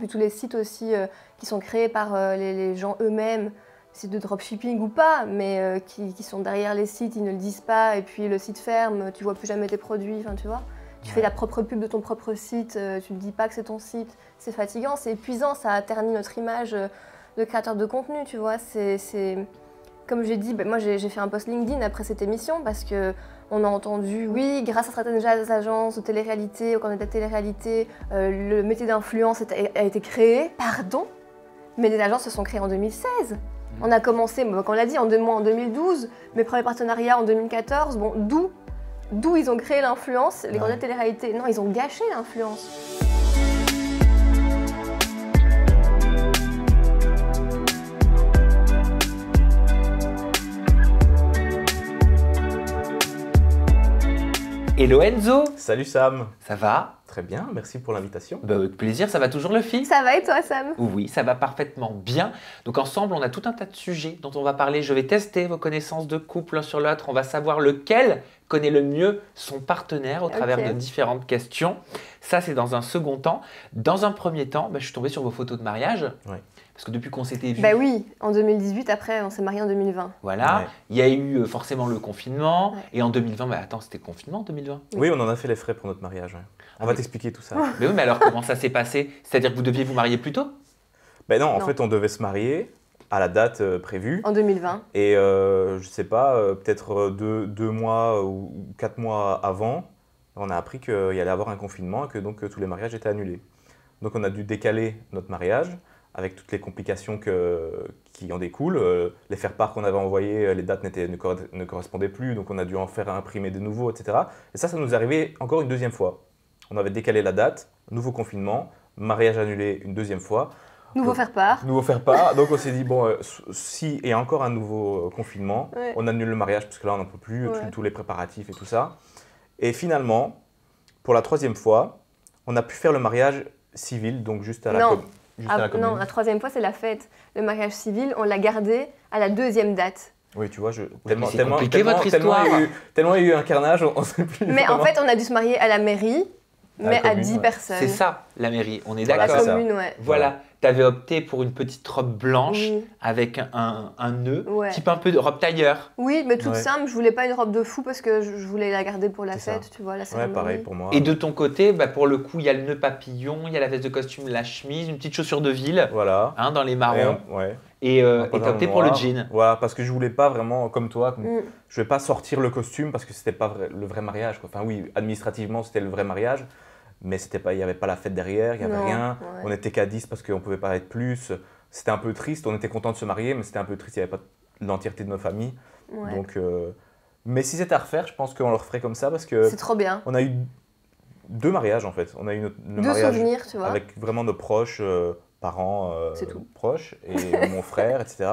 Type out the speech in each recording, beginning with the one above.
puis tous les sites aussi qui sont créés par les gens eux-mêmes, sites de dropshipping ou pas, mais qui sont derrière les sites, ils ne le disent pas, et puis le site ferme, tu vois plus jamais tes produits, enfin tu vois. Tu fais la propre pub de ton propre site, tu ne dis pas que c'est ton site, c'est fatigant, c'est épuisant, ça a terni notre image de créateur de contenu, tu vois. Comme j'ai dit, moi j'ai fait un post LinkedIn après cette émission parce qu'on a entendu, oui, grâce à certaines agences de télé-réalité, au candidat de télé-réalité, le métier d'influence a été créé. Pardon? Mais les agences se sont créées en 2016. On a commencé, comme on l'a dit, moi en 2012, mes premiers partenariats en 2014. Bon, d'où ils ont créé l'influence, les candidats de télé-réalité. Non, ils ont gâché l'influence. Hello Enzo. Salut Sam. Ça va? Très bien, merci pour l'invitation. Bah, avec plaisir, ça va toujours le fil? Ça va et toi Sam? Oui, ça va parfaitement bien. Donc ensemble, on a tout un tas de sujets dont on va parler. Je vais tester vos connaissances de couple l'un sur l'autre. On va savoir lequel connaît le mieux son partenaire au travers de différentes questions. Ça, c'est dans un second temps. Dans un premier temps, je suis tombé sur vos photos de mariage. Oui. Parce que depuis qu'on s'était vu... Bah oui, en 2018, après on s'est mariés en 2020. Voilà, il y a eu forcément le confinement. Et en 2020, attends, c'était confinement en 2020? Oui, on en a fait les frais pour notre mariage. On va t'expliquer tout ça. Mais oui, mais alors comment ça s'est passé? C'est-à-dire que vous deviez vous marier plus tôt? Ben non, en fait, on devait se marier à la date prévue. En 2020. Et je sais pas, peut-être 2 mois ou 4 mois avant, on a appris qu'il y allait avoir un confinement et que donc tous les mariages étaient annulés. Donc on a dû décaler notre mariage avec toutes les complications qui en découlent. Les faire-part qu'on avait envoyés, les dates ne correspondaient plus, donc on a dû en faire imprimer de nouveau, etc. Et ça nous est arrivé encore une deuxième fois. On avait décalé la date, nouveau confinement, mariage annulé une deuxième fois. Nouveau faire-part. Nouveau faire-part. Donc on s'est dit, bon, si il y a encore un nouveau confinement, on annule le mariage parce que là on n'en peut plus, tous les préparatifs et tout ça. Et finalement, pour la 3e fois, on a pu faire le mariage civil, donc juste à la commune. Non, la 3e fois c'est la fête. Le mariage civil, on l'a gardé à la 2e date. Oui, tu vois, tellement il y a eu un carnage, on ne sait plus. Mais en fait, on a dû se marier à la mairie, mais à 10 personnes. C'est ça, la mairie, on est Voilà, d'accord. la commune, ouais. Voilà, tu avais opté pour une petite robe blanche avec un nœud, type un peu de robe tailleur. Oui, mais toute simple, je voulais pas une robe de fou parce que je voulais la garder pour la fête, tu vois, la cérémonie. Ouais, pareil pour moi. Et de ton côté, pour le coup, il y a le nœud papillon, il y a la veste de costume, la chemise, une petite chaussure de ville, voilà. Dans les marrons. Et t'as opté pour le jean. Voilà, parce que je voulais pas vraiment, comme toi, je vais pas sortir le costume parce que c'était pas le vrai mariage, quoi. Enfin oui, administrativement c'était le vrai mariage, mais il n'y avait pas la fête derrière, il n'y avait rien. On était qu'à 10 parce qu'on pouvait pas être plus. C'était un peu triste, on était content de se marier, mais c'était un peu triste, il n'y avait pas l'entièreté de nos familles. Donc, mais si c'était à refaire, je pense qu'on le referait comme ça parce que c'est trop bien. On a eu 2 mariages en fait. On a eu le mariage souvenirs, tu vois. Avec vraiment nos proches, parents proches et mon frère, etc.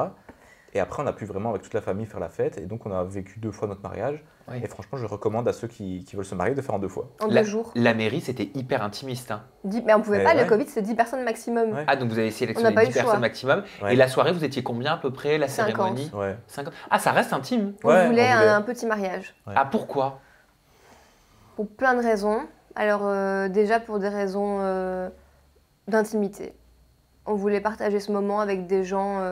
Et après, on a pu vraiment avec toute la famille faire la fête. Et donc, on a vécu 2 fois notre mariage. Et franchement, je recommande à ceux qui veulent se marier de faire en 2 fois. En 2 jours. La mairie, c'était hyper intimiste. Mais on pouvait pas, le Covid, c'est 10 personnes maximum. Ah, donc vous avez sélectionné 10 personnes maximum. Et la soirée, vous étiez combien à peu près, la cérémonie? 50. Ah, ça reste intime. On voulait un petit mariage. Ah, pourquoi? Pour plein de raisons. Alors, déjà pour des raisons d'intimité. On voulait partager ce moment avec des gens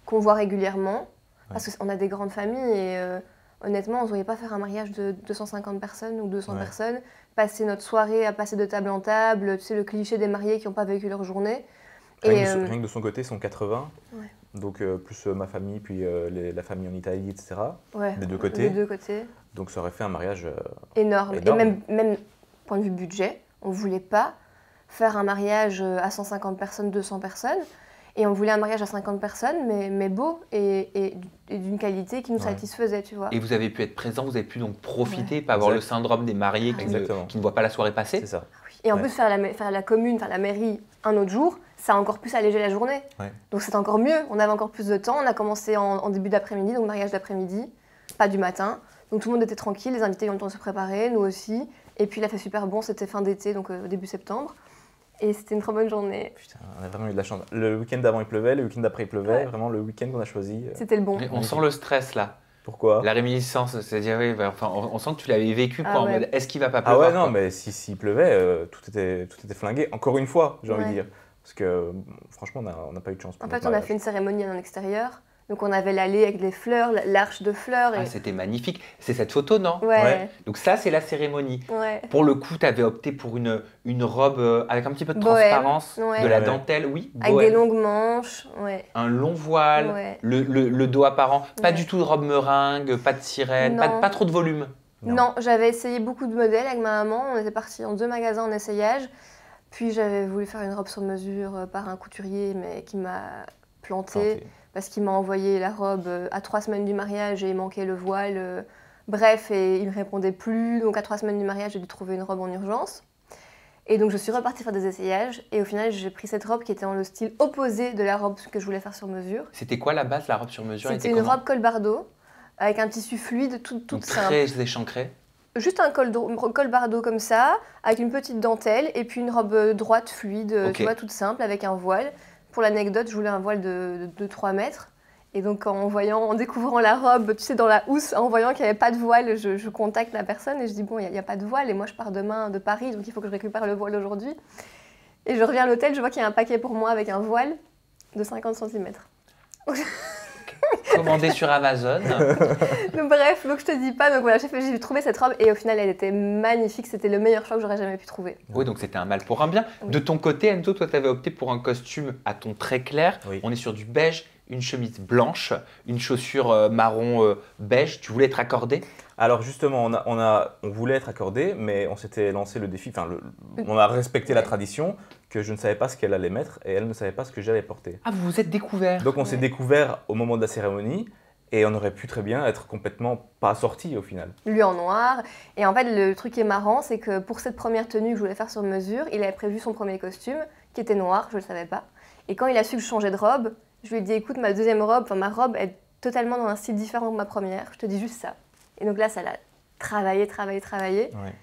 qu'on voit régulièrement, parce qu'on a des grandes familles et honnêtement, on ne voyait pas faire un mariage de 250 personnes ou 200 personnes, passer notre soirée à passer de table en table, tu sais, le cliché des mariés qui n'ont pas vécu leur journée. Rien que de son côté, ils sont 80, donc plus ma famille, puis la famille en Italie, etc. Des deux côtés. Donc ça aurait fait un mariage énorme. Et même point de vue budget, on ne voulait pas faire un mariage à 150 personnes, 200 personnes. Et on voulait un mariage à 50 personnes, mais beau et d'une qualité qui nous satisfaisait, tu vois. Et vous avez pu être présent, vous avez pu donc profiter, pas avoir le syndrome des mariés qui ne voient pas la soirée passer. C'est ça. Et en plus, faire la commune, faire la mairie un autre jour, ça a encore plus allégé la journée. Donc c'était encore mieux, on avait encore plus de temps. On a commencé en début d'après-midi, donc mariage d'après-midi, pas du matin. Donc tout le monde était tranquille, les invités ont eu le temps de se préparer, nous aussi. Et puis il a fait super bon, c'était fin d'été, donc début septembre. Et c'était une très bonne journée. Putain, on a vraiment eu de la chance. Le week-end d'avant il pleuvait, le week-end d'après il pleuvait. Vraiment le week-end qu'on a choisi. C'était le bon. Mais on sent le stress là. Pourquoi? La réminiscence, c'est-à-dire on sent que tu l'avais vécu en mode est-ce qu'il va pas pleuvoir? Ah ouais, non, mais s'il pleuvait, tout était flingué. Encore une fois, j'ai envie de dire. Parce que franchement, on n'a pas eu de chance pour En notre fait, on a mariage. fait une cérémonie en extérieur. Donc on avait l'allée avec les fleurs, l'arche de fleurs. Ah, c'était magnifique. C'est cette photo, non? Ouais, Donc ça, c'est la cérémonie. ouais. Pour le coup, tu avais opté pour une robe avec un petit peu de Bohème, transparence, ouais. de la Ouais. dentelle, oui, Avec bohème. des longues manches, ouais. Un long voile, Ouais. le dos apparent, pas Ouais. du tout de robe meringue, pas de sirène, Non. pas trop de volume. Non, j'avais essayé beaucoup de modèles avec ma maman. On était partis en 2 magasins en essayage. Puis j'avais voulu faire une robe sur mesure par un couturier, mais qui m'a plantée. Parce qu'il m'a envoyé la robe à 3 semaines du mariage et il manquait le voile. Bref, et il ne me répondait plus. Donc à 3 semaines du mariage, j'ai dû trouver une robe en urgence. Et donc je suis repartie faire des essayages. Et au final, j'ai pris cette robe qui était dans le style opposé de la robe que je voulais faire sur mesure. C'était quoi la base, la robe sur mesure? C'était était une comment? robe col bardeau avec un tissu fluide, toute Donc simple. très échancré. Juste un col bardeau comme ça, avec une petite dentelle, et puis une robe droite fluide, Ok. tu vois, toute simple, avec un voile. Pour l'anecdote, je voulais un voile de 3 mètres. Et donc en découvrant la robe, tu sais, dans la housse, en voyant qu'il n'y avait pas de voile, je contacte la personne et je dis bon, il n'y a pas de voile, et moi je pars demain de Paris, donc il faut que je récupère le voile aujourd'hui. Et je reviens à l'hôtel, je vois qu'il y a un paquet pour moi avec un voile de 50 cm. Commandé sur Amazon. Donc, bref, donc je te dis pas, donc voilà, j'ai trouvé cette robe et au final elle était magnifique, c'était le meilleur choix que j'aurais jamais pu trouver. Oui, donc c'était un mal pour un bien. Oui. De ton côté, Enzo, toi, tu avais opté pour un costume à ton très clair. Oui. On est sur du beige, une chemise blanche, une chaussure marron beige. Tu voulais être accordé? Alors justement, on voulait être accordé, mais on s'était lancé le défi, on a respecté la Ouais. tradition, que je ne savais pas ce qu'elle allait mettre et elle ne savait pas ce que j'allais porter. Ah, vous vous êtes découvert. Donc on s'est Ouais. découvert au moment de la cérémonie et on aurait pu très bien être complètement pas sortis au final. Lui en noir. Et en fait, le truc qui est marrant, c'est que pour cette première tenue que je voulais faire sur mesure, il avait prévu son premier costume, qui était noir, je ne le savais pas. Et quand il a su que je changeais de robe, je lui ai dit écoute, ma deuxième robe, enfin ma robe est totalement dans un style différent que ma première, je te dis juste ça. Et donc là, ça l'a travaillé. Ouais.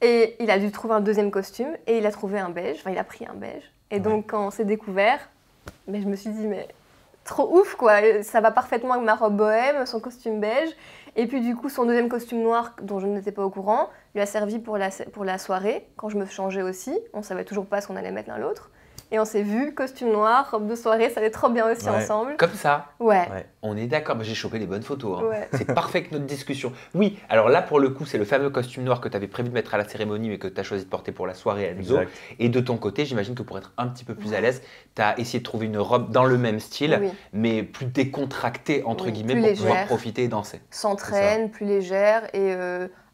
Et il a dû trouver un deuxième costume, et il a trouvé un beige, enfin il a pris un beige. Et donc quand on s'est découvert, mais je me suis dit, mais trop ouf quoi, ça va parfaitement avec ma robe bohème, son costume beige. Et puis du coup, son deuxième costume noir, dont je n'étais pas au courant, lui a servi pour la soirée, quand je me changeais aussi. On savait toujours pas ce qu'on allait mettre l'un l'autre. Et on s'est vu, costume noir, robe de soirée, ça allait trop bien aussi Ouais. ensemble. Comme ça. Ouais. Ouais. On est d'accord, mais j'ai chopé les bonnes photos. Hein. Ouais. C'est parfait que notre discussion. Oui, alors là, pour le coup, c'est le fameux costume noir que tu avais prévu de mettre à la cérémonie, mais que tu as choisi de porter pour la soirée, Enzo. Exact. Et de ton côté, j'imagine que pour être un petit peu plus à l'aise, tu as essayé de trouver une robe dans le même style, Oui. mais plus décontractée, entre Oui, guillemets, plus pour pouvoir légère. profiter et danser. Sans traîne, plus légère et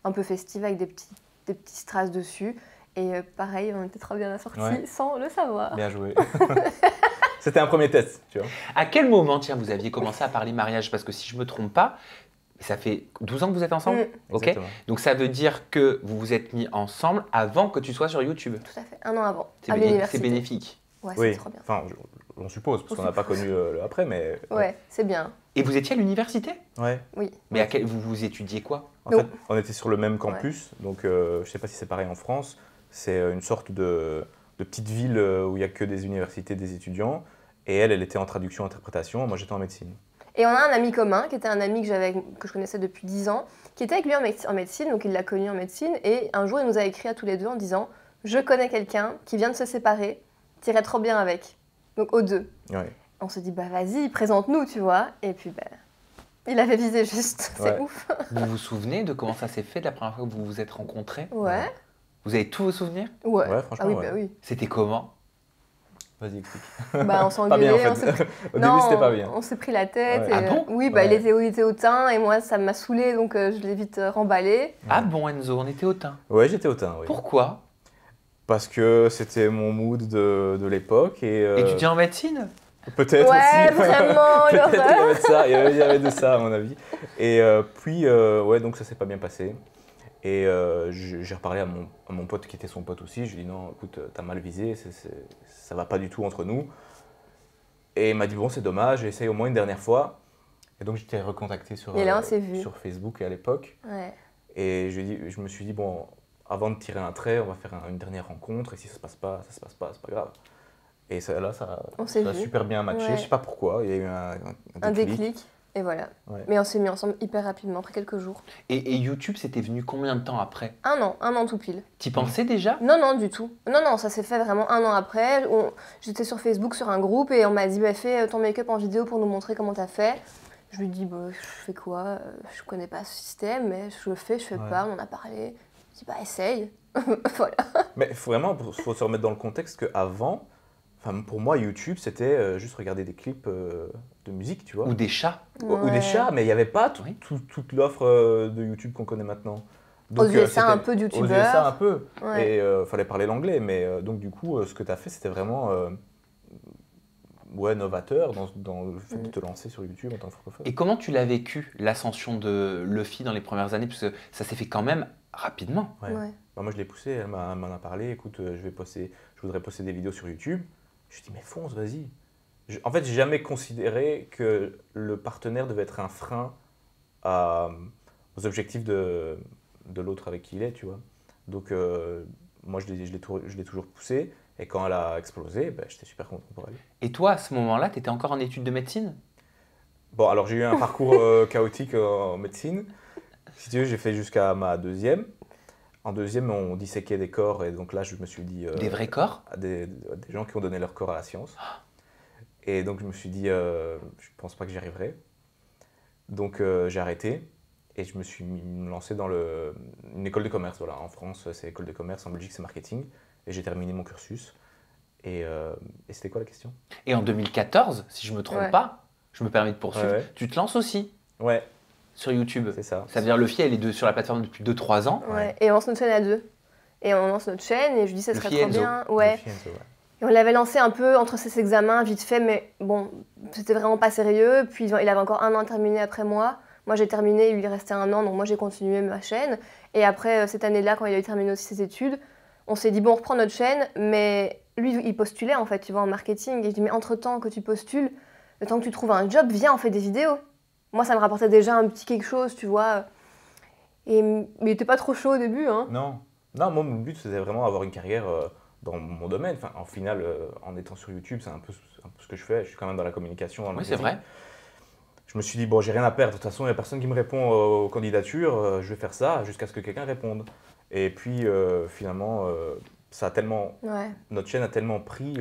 un peu festive avec des petits strass dessus. Et pareil, on était trop bien assortis Ouais. sans le savoir. Bien joué. C'était un premier test, tu vois. À quel moment, tiens, vous aviez commencé à parler mariage? Parce que si je ne me trompe pas, ça fait 12 ans que vous êtes ensemble. Mm. Ok. Exactement. Donc ça veut dire que vous vous êtes mis ensemble avant que tu sois sur YouTube. Tout à fait, 1 an avant, C'est à béné- l'université. c'est bénéfique. Ouais, Oui, c'est trop bien. enfin, on suppose, parce On qu'on n'a pas suppose. connu le après, mais... Ouais, c'est bien. Et vous étiez à l'université? Ouais. Oui. Mais à quel, vous étudiez quoi? En Non. fait, on était sur le même campus, donc je ne sais pas si c'est pareil en France. C'est une sorte de petite ville où il n'y a que des universités, des étudiants. Et elle était en traduction-interprétation, moi j'étais en médecine. Et on a un ami commun, qui était un ami que je connaissais depuis 10 ans, qui était avec lui en médecine, donc il l'a connu en médecine. Et un jour, il nous a écrit à tous les deux en disant « Je connais quelqu'un qui vient de se séparer, t'irais trop bien avec. » Donc aux deux. Ouais. On se dit « Bah vas-y, présente-nous, tu vois. » Et puis, bah, il avait visé juste. C'est Ouais. ouf. Vous vous souvenez de comment ça s'est fait la première fois que vous vous êtes rencontrés? Ouais. Vous avez tous vos souvenirs? Ouais. Ouais, franchement, Ah oui, ouais. bah oui. C'était comment? Vas-y, explique. Bah, on s'est Pas bien, engueulé, en on s'est fait. pris- Au Non, début, c'était pas bien. On s'est pris la tête. Ouais. Et, Ah bon oui, bah, Ouais. il était au teint et moi, ça m'a saoulé, donc je l'ai vite remballé. Ah bon, Enzo, on était au teint. Ouais, j'étais au teint, oui. Pourquoi? Parce que c'était mon mood de l'époque. Et, Étudiant en médecine? peut-être Ouais, aussi. vraiment, Peut-être il y l'horreur. avait de ça, il y avait de ça à mon avis. Et puis, ouais, donc ça s'est pas bien passé. Et j'ai reparlé à mon pote qui était son pote aussi. Je lui ai dit non, écoute, t'as mal visé, ça va pas du tout entre nous. Et il m'a dit bon, c'est dommage, essaye au moins une dernière fois. Et donc j'étais recontacté sur, Et là, on s'est vu. sur Facebook à l'époque. Ouais. Et je me suis dit bon, avant de tirer un trait, on va faire une dernière rencontre. Et si ça se passe pas, ça se passe pas, c'est pas grave. Et ça, là, ça On s'est a vu. super bien matché. Ouais. Je sais pas pourquoi, il y a eu un Un déclic. déclic. Et voilà. Ouais. Mais on s'est mis ensemble hyper rapidement, après quelques jours. Et YouTube, c'était venu combien de temps après? 1 an tout pile. T'y pensais déjà? Non, non, du tout. Non, ça s'est fait vraiment 1 an après. J'étais sur Facebook, sur un groupe, et on m'a dit, fais ton make-up en vidéo pour nous montrer comment t'as fait. Je lui dis, je fais quoi? Je connais pas ce système, mais je le fais, je fais pas, on en a parlé. Je dis, essaye. Voilà. Mais vraiment, il faut se remettre dans le contexte qu'avant, pour moi, YouTube, c'était juste regarder des clips de musique, tu vois. Ou des chats? Ou des chats, mais il n'y avait pas toute l'offre de YouTube qu'on connaît maintenant. Donc, aux USA, un peu de YouTubeurs. Aux USA, un peu. Ouais. Et il fallait parler l'anglais. Mais donc, du coup, ce que tu as fait, c'était vraiment novateur dans le fait de te lancer sur YouTube en tant que francophone. Et comment tu l'as vécu, l'ascension de Luffy dans les premières années? Parce que ça s'est fait quand même rapidement. Ouais. Moi, je l'ai poussée, elle m'en a parlé. Écoute, je voudrais poster des vidéos sur YouTube. Je lui ai dit, mais fonce, vas-y. En fait, j'ai jamais considéré que le partenaire devait être un frein aux objectifs de l'autre avec qui il est, tu vois. Donc, moi, je l'ai toujours poussé. Et quand elle a explosé, j'étais super content pour elle. Et toi, à ce moment-là, tu étais encore en études de médecine? Bon, alors j'ai eu un parcours chaotique en médecine. Si tu veux, j'ai fait jusqu'à ma deuxième. En deuxième, on disséquait des corps. Et donc là, je me suis dit... des vrais corps? Des gens qui ont donné leur corps à la science. Et donc, je me suis dit, je pense pas que j'y arriverai. Donc, j'ai arrêté. Et je me suis lancé dans une école de commerce. Voilà. En France, c'est école de commerce. En Belgique, c'est marketing. Et j'ai terminé mon cursus. Et c'était quoi la question? Et en 2014, si je ne me trompe pas, je me permets de poursuivre, tu te lances aussi sur YouTube. C'est ça. Ça veut dire Luffy, elle est sur la plateforme depuis 2-3 ans. Ouais. Et on lance notre chaîne à 2. Et on lance notre chaîne et je lui dis ça serait trop bien. Luffy Enzo, Et on l'avait lancé un peu entre ses examens, vite fait, mais bon, c'était vraiment pas sérieux. Puis il avait encore 1 an à terminer après moi. Moi j'ai terminé, il lui restait 1 an, donc moi j'ai continué ma chaîne. Et après cette année-là, quand il a terminé aussi ses études, on s'est dit bon, on reprend notre chaîne, mais lui il postulait en fait, tu vois, en marketing. Et je dis mais entre-temps que tu postules, le temps que tu trouves un job, viens, on fait des vidéos. Moi ça me rapportait déjà un petit quelque chose, tu vois. Mais il était pas trop chaud au début, hein. Non, moi mon but c'était vraiment avoir une carrière dans mon domaine. Enfin, en final, en étant sur YouTube, c'est un peu ce que je fais. Je suis quand même dans la communication. Oui, c'est vrai. Je me suis dit, bon, j'ai rien à perdre. De toute façon, il n'y a personne qui me répond aux candidatures. Je vais faire ça jusqu'à ce que quelqu'un réponde. Et puis, finalement, ça a tellement, notre chaîne a tellement pris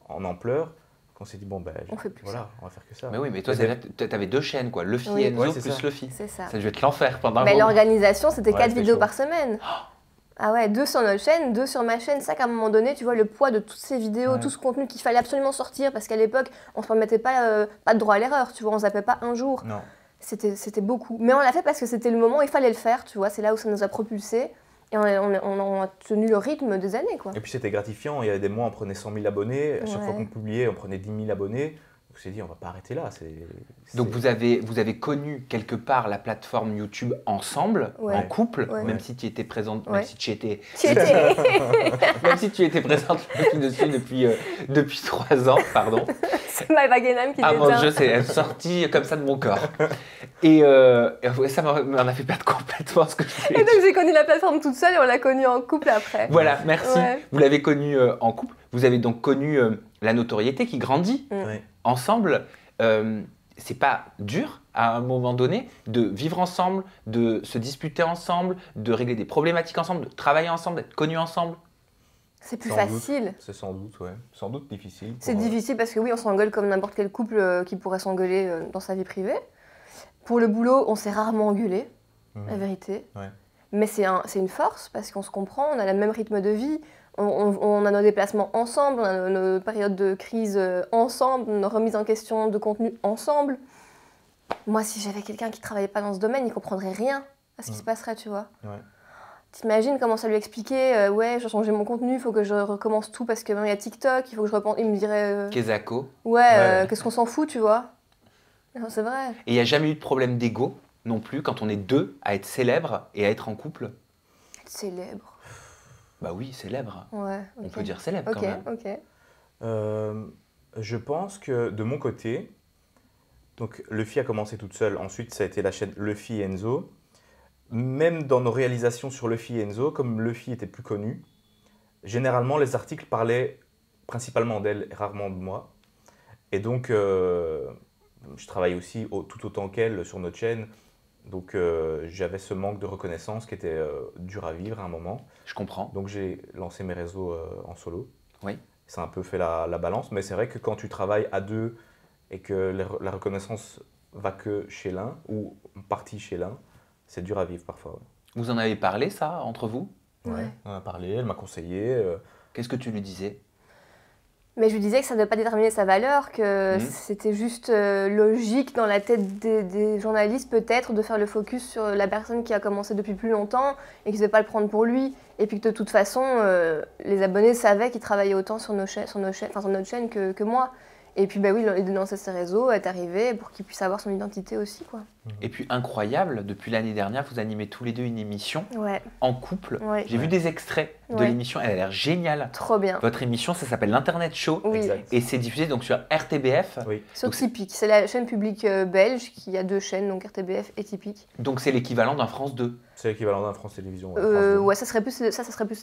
en ampleur qu'on s'est dit, bon, on fait plus voilà, on va faire que ça. Mais oui, mais toi, tu avais 2 chaînes, quoi. Luffy Enzo plus Luffy. C'est ça. Ça devait être l'enfer pendant un moment. L'organisation, c'était 4 vidéos chaud. par semaine. Ah ouais, 2 sur notre chaîne, 2 sur ma chaîne. Ça qu'à un moment donné, tu vois le poids de toutes ces vidéos, tout ce contenu qu'il fallait absolument sortir, parce qu'à l'époque, on ne se permettait pas de droit à l'erreur, tu vois, on zappait pas un jour. Non. C'était beaucoup. Mais on l'a fait parce que c'était le moment où il fallait le faire, tu vois, c'est là où ça nous a propulsés. Et on a tenu le rythme des années, quoi. Et puis c'était gratifiant, il y avait des mois, on prenait 100 000 abonnés, à chaque fois qu'on publiait, on prenait 10 000 abonnés. On s'est dit, on va pas arrêter là. Donc vous avez connu quelque part la plateforme YouTube ensemble, en couple, même si tu étais présente, même si tu étais... même si tu étais présente dessus depuis 3 ans, pardon. C'est ma Wagenham qui mon Dieu, c'est sorti comme ça de mon corps. Et ça m'en a fait perdre complètement ce que je voulais. Et donc j'ai connu la plateforme toute seule et on l'a connue en couple après. Voilà, merci. Vous l'avez connue en couple. Vous avez donc connu la notoriété qui grandit ensemble. C'est pas dur à un moment donné de vivre ensemble, de se disputer ensemble, de régler des problématiques ensemble, de travailler ensemble, d'être connus ensemble? C'est plus facile. C'est sans doute difficile. C'est difficile parce que oui, on s'engueule comme n'importe quel couple qui pourrait s'engueuler dans sa vie privée. Pour le boulot, on s'est rarement engueulé, la vérité. Mais c'est une force parce qu'on se comprend, on a le même rythme de vie, on a nos déplacements ensemble, on a nos périodes de crise ensemble, nos remises en question de contenu ensemble. Moi, si j'avais quelqu'un qui ne travaillait pas dans ce domaine, il ne comprendrait rien à ce qui se passerait, tu vois. T'imagines comment ça lui expliquer ouais, je dois changer mon contenu, il faut que je recommence tout parce que il y a TikTok, il faut que je repense. Il me dirait. Kezako. Qu'est-ce qu'on s'en fout, tu vois. C'est vrai. Et il n'y a jamais eu de problème d'ego non plus quand on est 2 à être célèbre et à être en couple? Célèbre. Bah oui, célèbre. Ouais. On peut dire célèbre quand même. Je pense que de mon côté, donc Luffy a commencé toute seule. Ensuite, ça a été la chaîne Luffy Enzo. Même dans nos réalisations sur Luffy Enzo, comme Luffy était plus connu, généralement les articles parlaient principalement d'elle et rarement de moi. Et donc, je travaille aussi tout autant qu'elle sur notre chaîne. Donc j'avais ce manque de reconnaissance qui était dur à vivre à un moment. Je comprends. Donc j'ai lancé mes réseaux en solo. Oui. Ça a un peu fait la balance, mais c'est vrai que quand tu travailles à deux et que la reconnaissance va que chez l'un ou en partie chez l'un, c'est dur à vivre parfois. Ouais. Vous en avez parlé, ça, entre vous? Ouais. On en a parlé, elle m'a conseillé. Qu'est-ce que tu lui disais? Mais je lui disais que ça ne devait pas déterminer sa valeur, que c'était juste logique dans la tête des journalistes peut-être de faire le focus sur la personne qui a commencé depuis plus longtemps et qu'ils ne devaient pas le prendre pour lui. Et puis que de toute façon, les abonnés savaient qu'il travaillait autant sur notre chaîne que moi. Et puis bah oui, il de lancer ses réseaux, est arrivé pour qu'il puisse avoir son identité aussi, quoi. Et puis incroyable, depuis l'année dernière, vous animez tous les deux une émission en couple. Ouais. J'ai vu des extraits de l'émission, elle a l'air géniale. Trop bien. Votre émission, ça s'appelle l'Internet Show. Oui. Et c'est diffusé donc sur RTBF. Oui. Sur Tipeee, c'est la chaîne publique belge qui a 2 chaînes, donc RTBF et Tipeee. Donc c'est l'équivalent d'un France 2. C'est l'équivalent d'un France Télévisions. Ouais, ça serait plus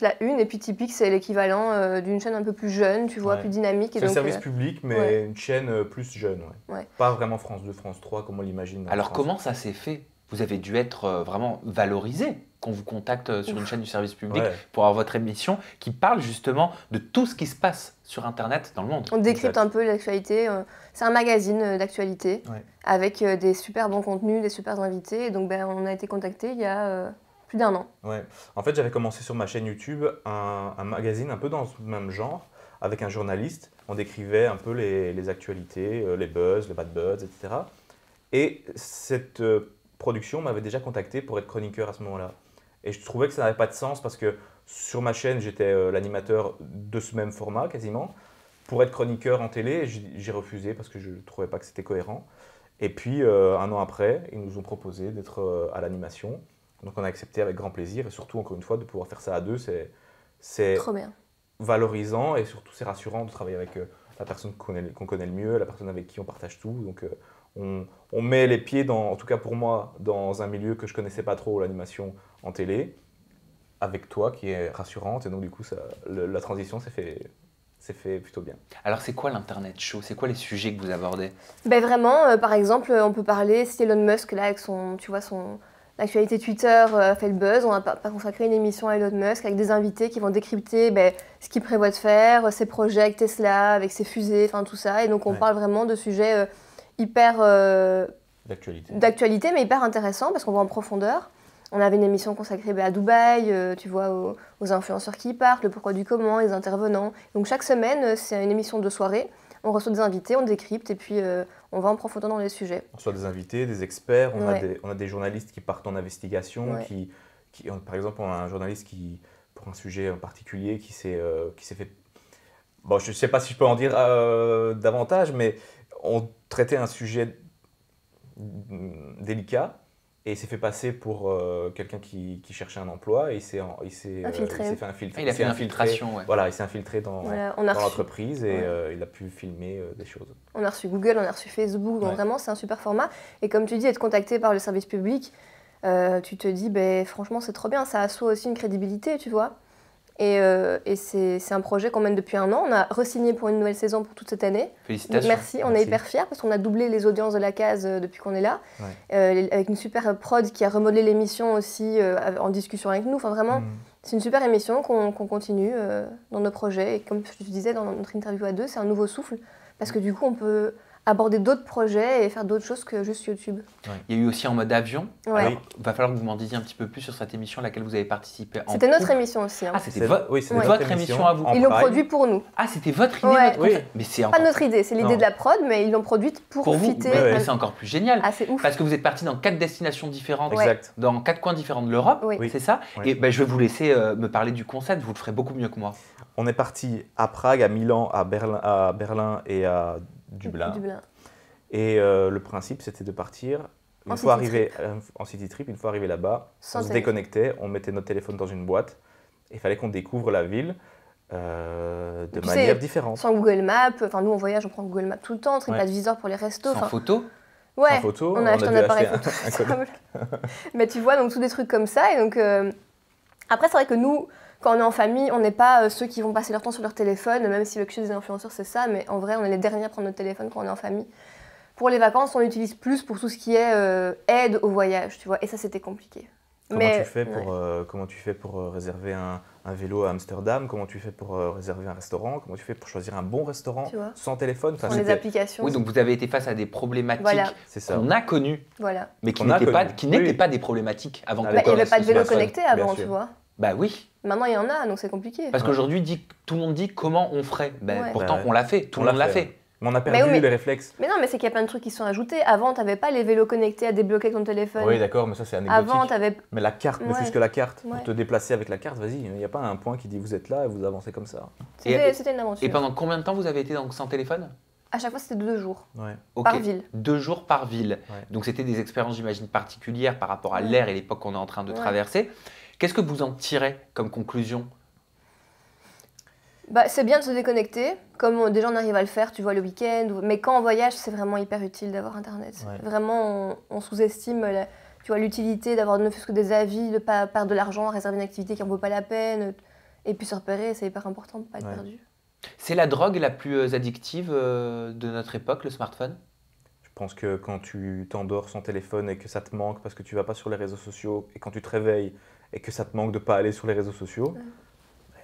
la une, et puis Tipeee, c'est l'équivalent d'une chaîne un peu plus jeune, tu vois, plus dynamique. C'est un service public, mais une chaîne plus jeune. Ouais. Pas vraiment France 2, France 3, comme on l'imagine. Alors comment ça s'est fait? Vous avez dû être vraiment valorisé qu'on vous contacte sur une chaîne du service public pour avoir votre émission qui parle justement de tout ce qui se passe sur Internet dans le monde. On décrypte un peu l'actualité. C'est un magazine d'actualité avec des super bons contenus, des super invités. Et donc on a été contacté il y a plus d'1 an. Ouais. En fait, j'avais commencé sur ma chaîne YouTube un magazine un peu dans ce même genre avec un journaliste. On décrivait un peu les actualités, les buzz, les bad buzz, etc. Et cette production m'avait déjà contacté pour être chroniqueur à ce moment-là. Et je trouvais que ça n'avait pas de sens parce que sur ma chaîne, j'étais l'animateur de ce même format quasiment. Pour être chroniqueur en télé, j'ai refusé parce que je ne trouvais pas que c'était cohérent. Et puis, 1 an après, ils nous ont proposé d'être à l'animation. Donc on a accepté avec grand plaisir et surtout, encore une fois, de pouvoir faire ça à deux, c'est trop bien. Valorisant et surtout c'est rassurant de travailler avec la personne qu'on connaît le mieux, la personne avec qui on partage tout. Donc on met les pieds, en tout cas pour moi, dans un milieu que je ne connaissais pas trop, l'animation en télé, avec toi qui est rassurante. Et donc du coup, la transition s'est fait plutôt bien. Alors c'est quoi l'Internet Show? C'est quoi les sujets que vous abordez? Vraiment, par exemple, on peut parler, si Elon Musk là avec l'actualité Twitter fait le buzz, on a consacré une émission à Elon Musk avec des invités qui vont décrypter ce qu'il prévoit de faire, ses projets avec Tesla, avec ses fusées, enfin tout ça. Et donc on parle vraiment de sujets hyper d'actualité, mais hyper intéressants parce qu'on va en profondeur. On avait une émission consacrée à Dubaï, tu vois, aux influenceurs qui y partent, le pourquoi du comment, les intervenants. Donc chaque semaine, c'est une émission de soirée. On reçoit des invités, on décrypte et puis on va en profondeur dans les sujets. On reçoit des invités, des experts, on a des journalistes qui partent en investigation. Par exemple, on a un journaliste qui, pour un sujet en particulier, qui s'est fait... Bon, je ne sais pas si je peux en dire davantage, mais on traitait un sujet délicat et il s'est fait passer pour quelqu'un qui cherchait un emploi et il s'est fait infiltrer. Il a fait l'infiltration, Voilà, il s'est infiltré dans l'entreprise et il a pu filmer des choses. On a reçu Google, on a reçu Facebook, donc vraiment c'est un super format. Et comme tu dis, être contacté par le service public, tu te dis, franchement c'est trop bien, ça assoit aussi une crédibilité, tu vois. Et c'est un projet qu'on mène depuis 1 an. On a re-signé pour une nouvelle saison pour toute cette année. Félicitations. Merci, on est hyper fiers parce qu'on a doublé les audiences de la case depuis qu'on est là. Avec une super prod qui a remodelé l'émission aussi en discussion avec nous. Enfin vraiment, c'est une super émission qu'on continue dans nos projets. Et comme je te disais dans notre interview à 2, c'est un nouveau souffle parce que du coup on peut aborder d'autres projets et faire d'autres choses que juste YouTube. Il y a eu aussi en mode avion. Ouais. Alors, il va falloir que vous m'en disiez un petit peu plus sur cette émission à laquelle vous avez participé. C'était notre émission aussi. Ah, c'était votre émission à vous. Ils l'ont produit pour nous. Ah, c'était votre idée, mais c'est pas notre idée, c'est l'idée de la prod, mais ils l'ont produite pour fitter. Mais c'est encore plus génial. Ah, c'est ouf. Parce que vous êtes partis dans 4 destinations différentes, dans 4 coins différents de l'Europe, c'est ça. Et je vais vous laisser me parler du concept, vous le ferez beaucoup mieux que moi. On est parti à Prague, à Milan, à Berlin et à Dublin. Et le principe, c'était de partir, une fois arrivé en city trip, une fois arrivé là-bas, on se déconnectait, on mettait notre téléphone dans une boîte, et il fallait qu'on découvre la ville de manière différente. Sans Google Maps, enfin nous on voyage, on prend Google Maps tout le temps, TripAdvisor pour les restos. Sans photo. Ouais, sans photo, on a acheté un appareil photo. Mais tu vois, donc tous des trucs comme ça. Et donc, après, c'est vrai que nous, quand on est en famille, on n'est pas ceux qui vont passer leur temps sur leur téléphone, même si le cliché des influenceurs c'est ça, mais en vrai, on est les derniers à prendre notre téléphone quand on est en famille. Pour les vacances, on l'utilise plus pour tout ce qui est aide au voyage, tu vois. Et ça, c'était compliqué. Comment tu fais pour réserver un vélo à Amsterdam? Comment tu fais pour réserver un restaurant? Comment tu fais pour choisir un bon restaurant sans téléphone? Sans les applications. Oui, donc vous avez été face à des problématiques qu'on a connues, mais qui n'étaient pas des problématiques avant. Il n'y avait pas de vélo connecté avant, tu vois. Bah oui. Maintenant, il y en a, donc c'est compliqué. Parce qu'aujourd'hui, tout le monde dit comment on ferait. Pourtant, on l'a fait, tout le monde l'a fait. Mais on a perdu les réflexes. Mais non, mais c'est qu'il y a plein de trucs qui sont ajoutés. Avant, tu n'avais pas les vélos connectés à débloquer avec ton téléphone. Oui, d'accord, mais ça c'est anecdotique. Avant, tu avais... Mais la carte, ne fût-ce que la carte. Pour te déplacer avec la carte, vas-y, il n'y a pas un point qui dit vous êtes là et vous avancez comme ça. C'était une aventure. Et pendant combien de temps vous avez été donc sans téléphone? À chaque fois, c'était 2 jours. Par ville. 2 jours par ville. Donc c'était des expériences, j'imagine, particulières par rapport à l'ère et l'époque qu'on est en train de traverser. Qu'est-ce que vous en tirez comme conclusion? C'est bien de se déconnecter, comme déjà on arrive à le faire, tu vois, le week-end. Mais quand on voyage, c'est vraiment hyper utile d'avoir Internet. Vraiment, on sous-estime l'utilité d'avoir ne fût-ce que des avis, de ne pas perdre de l'argent à réserver une activité qui n'en vaut pas la peine. Et puis se repérer, c'est hyper important de ne pas être perdu. C'est la drogue la plus addictive de notre époque, le smartphone? Je pense que quand tu t'endors sans téléphone et que ça te manque parce que tu ne vas pas sur les réseaux sociaux, et quand tu te réveilles et que ça te manque de ne pas aller sur les réseaux sociaux,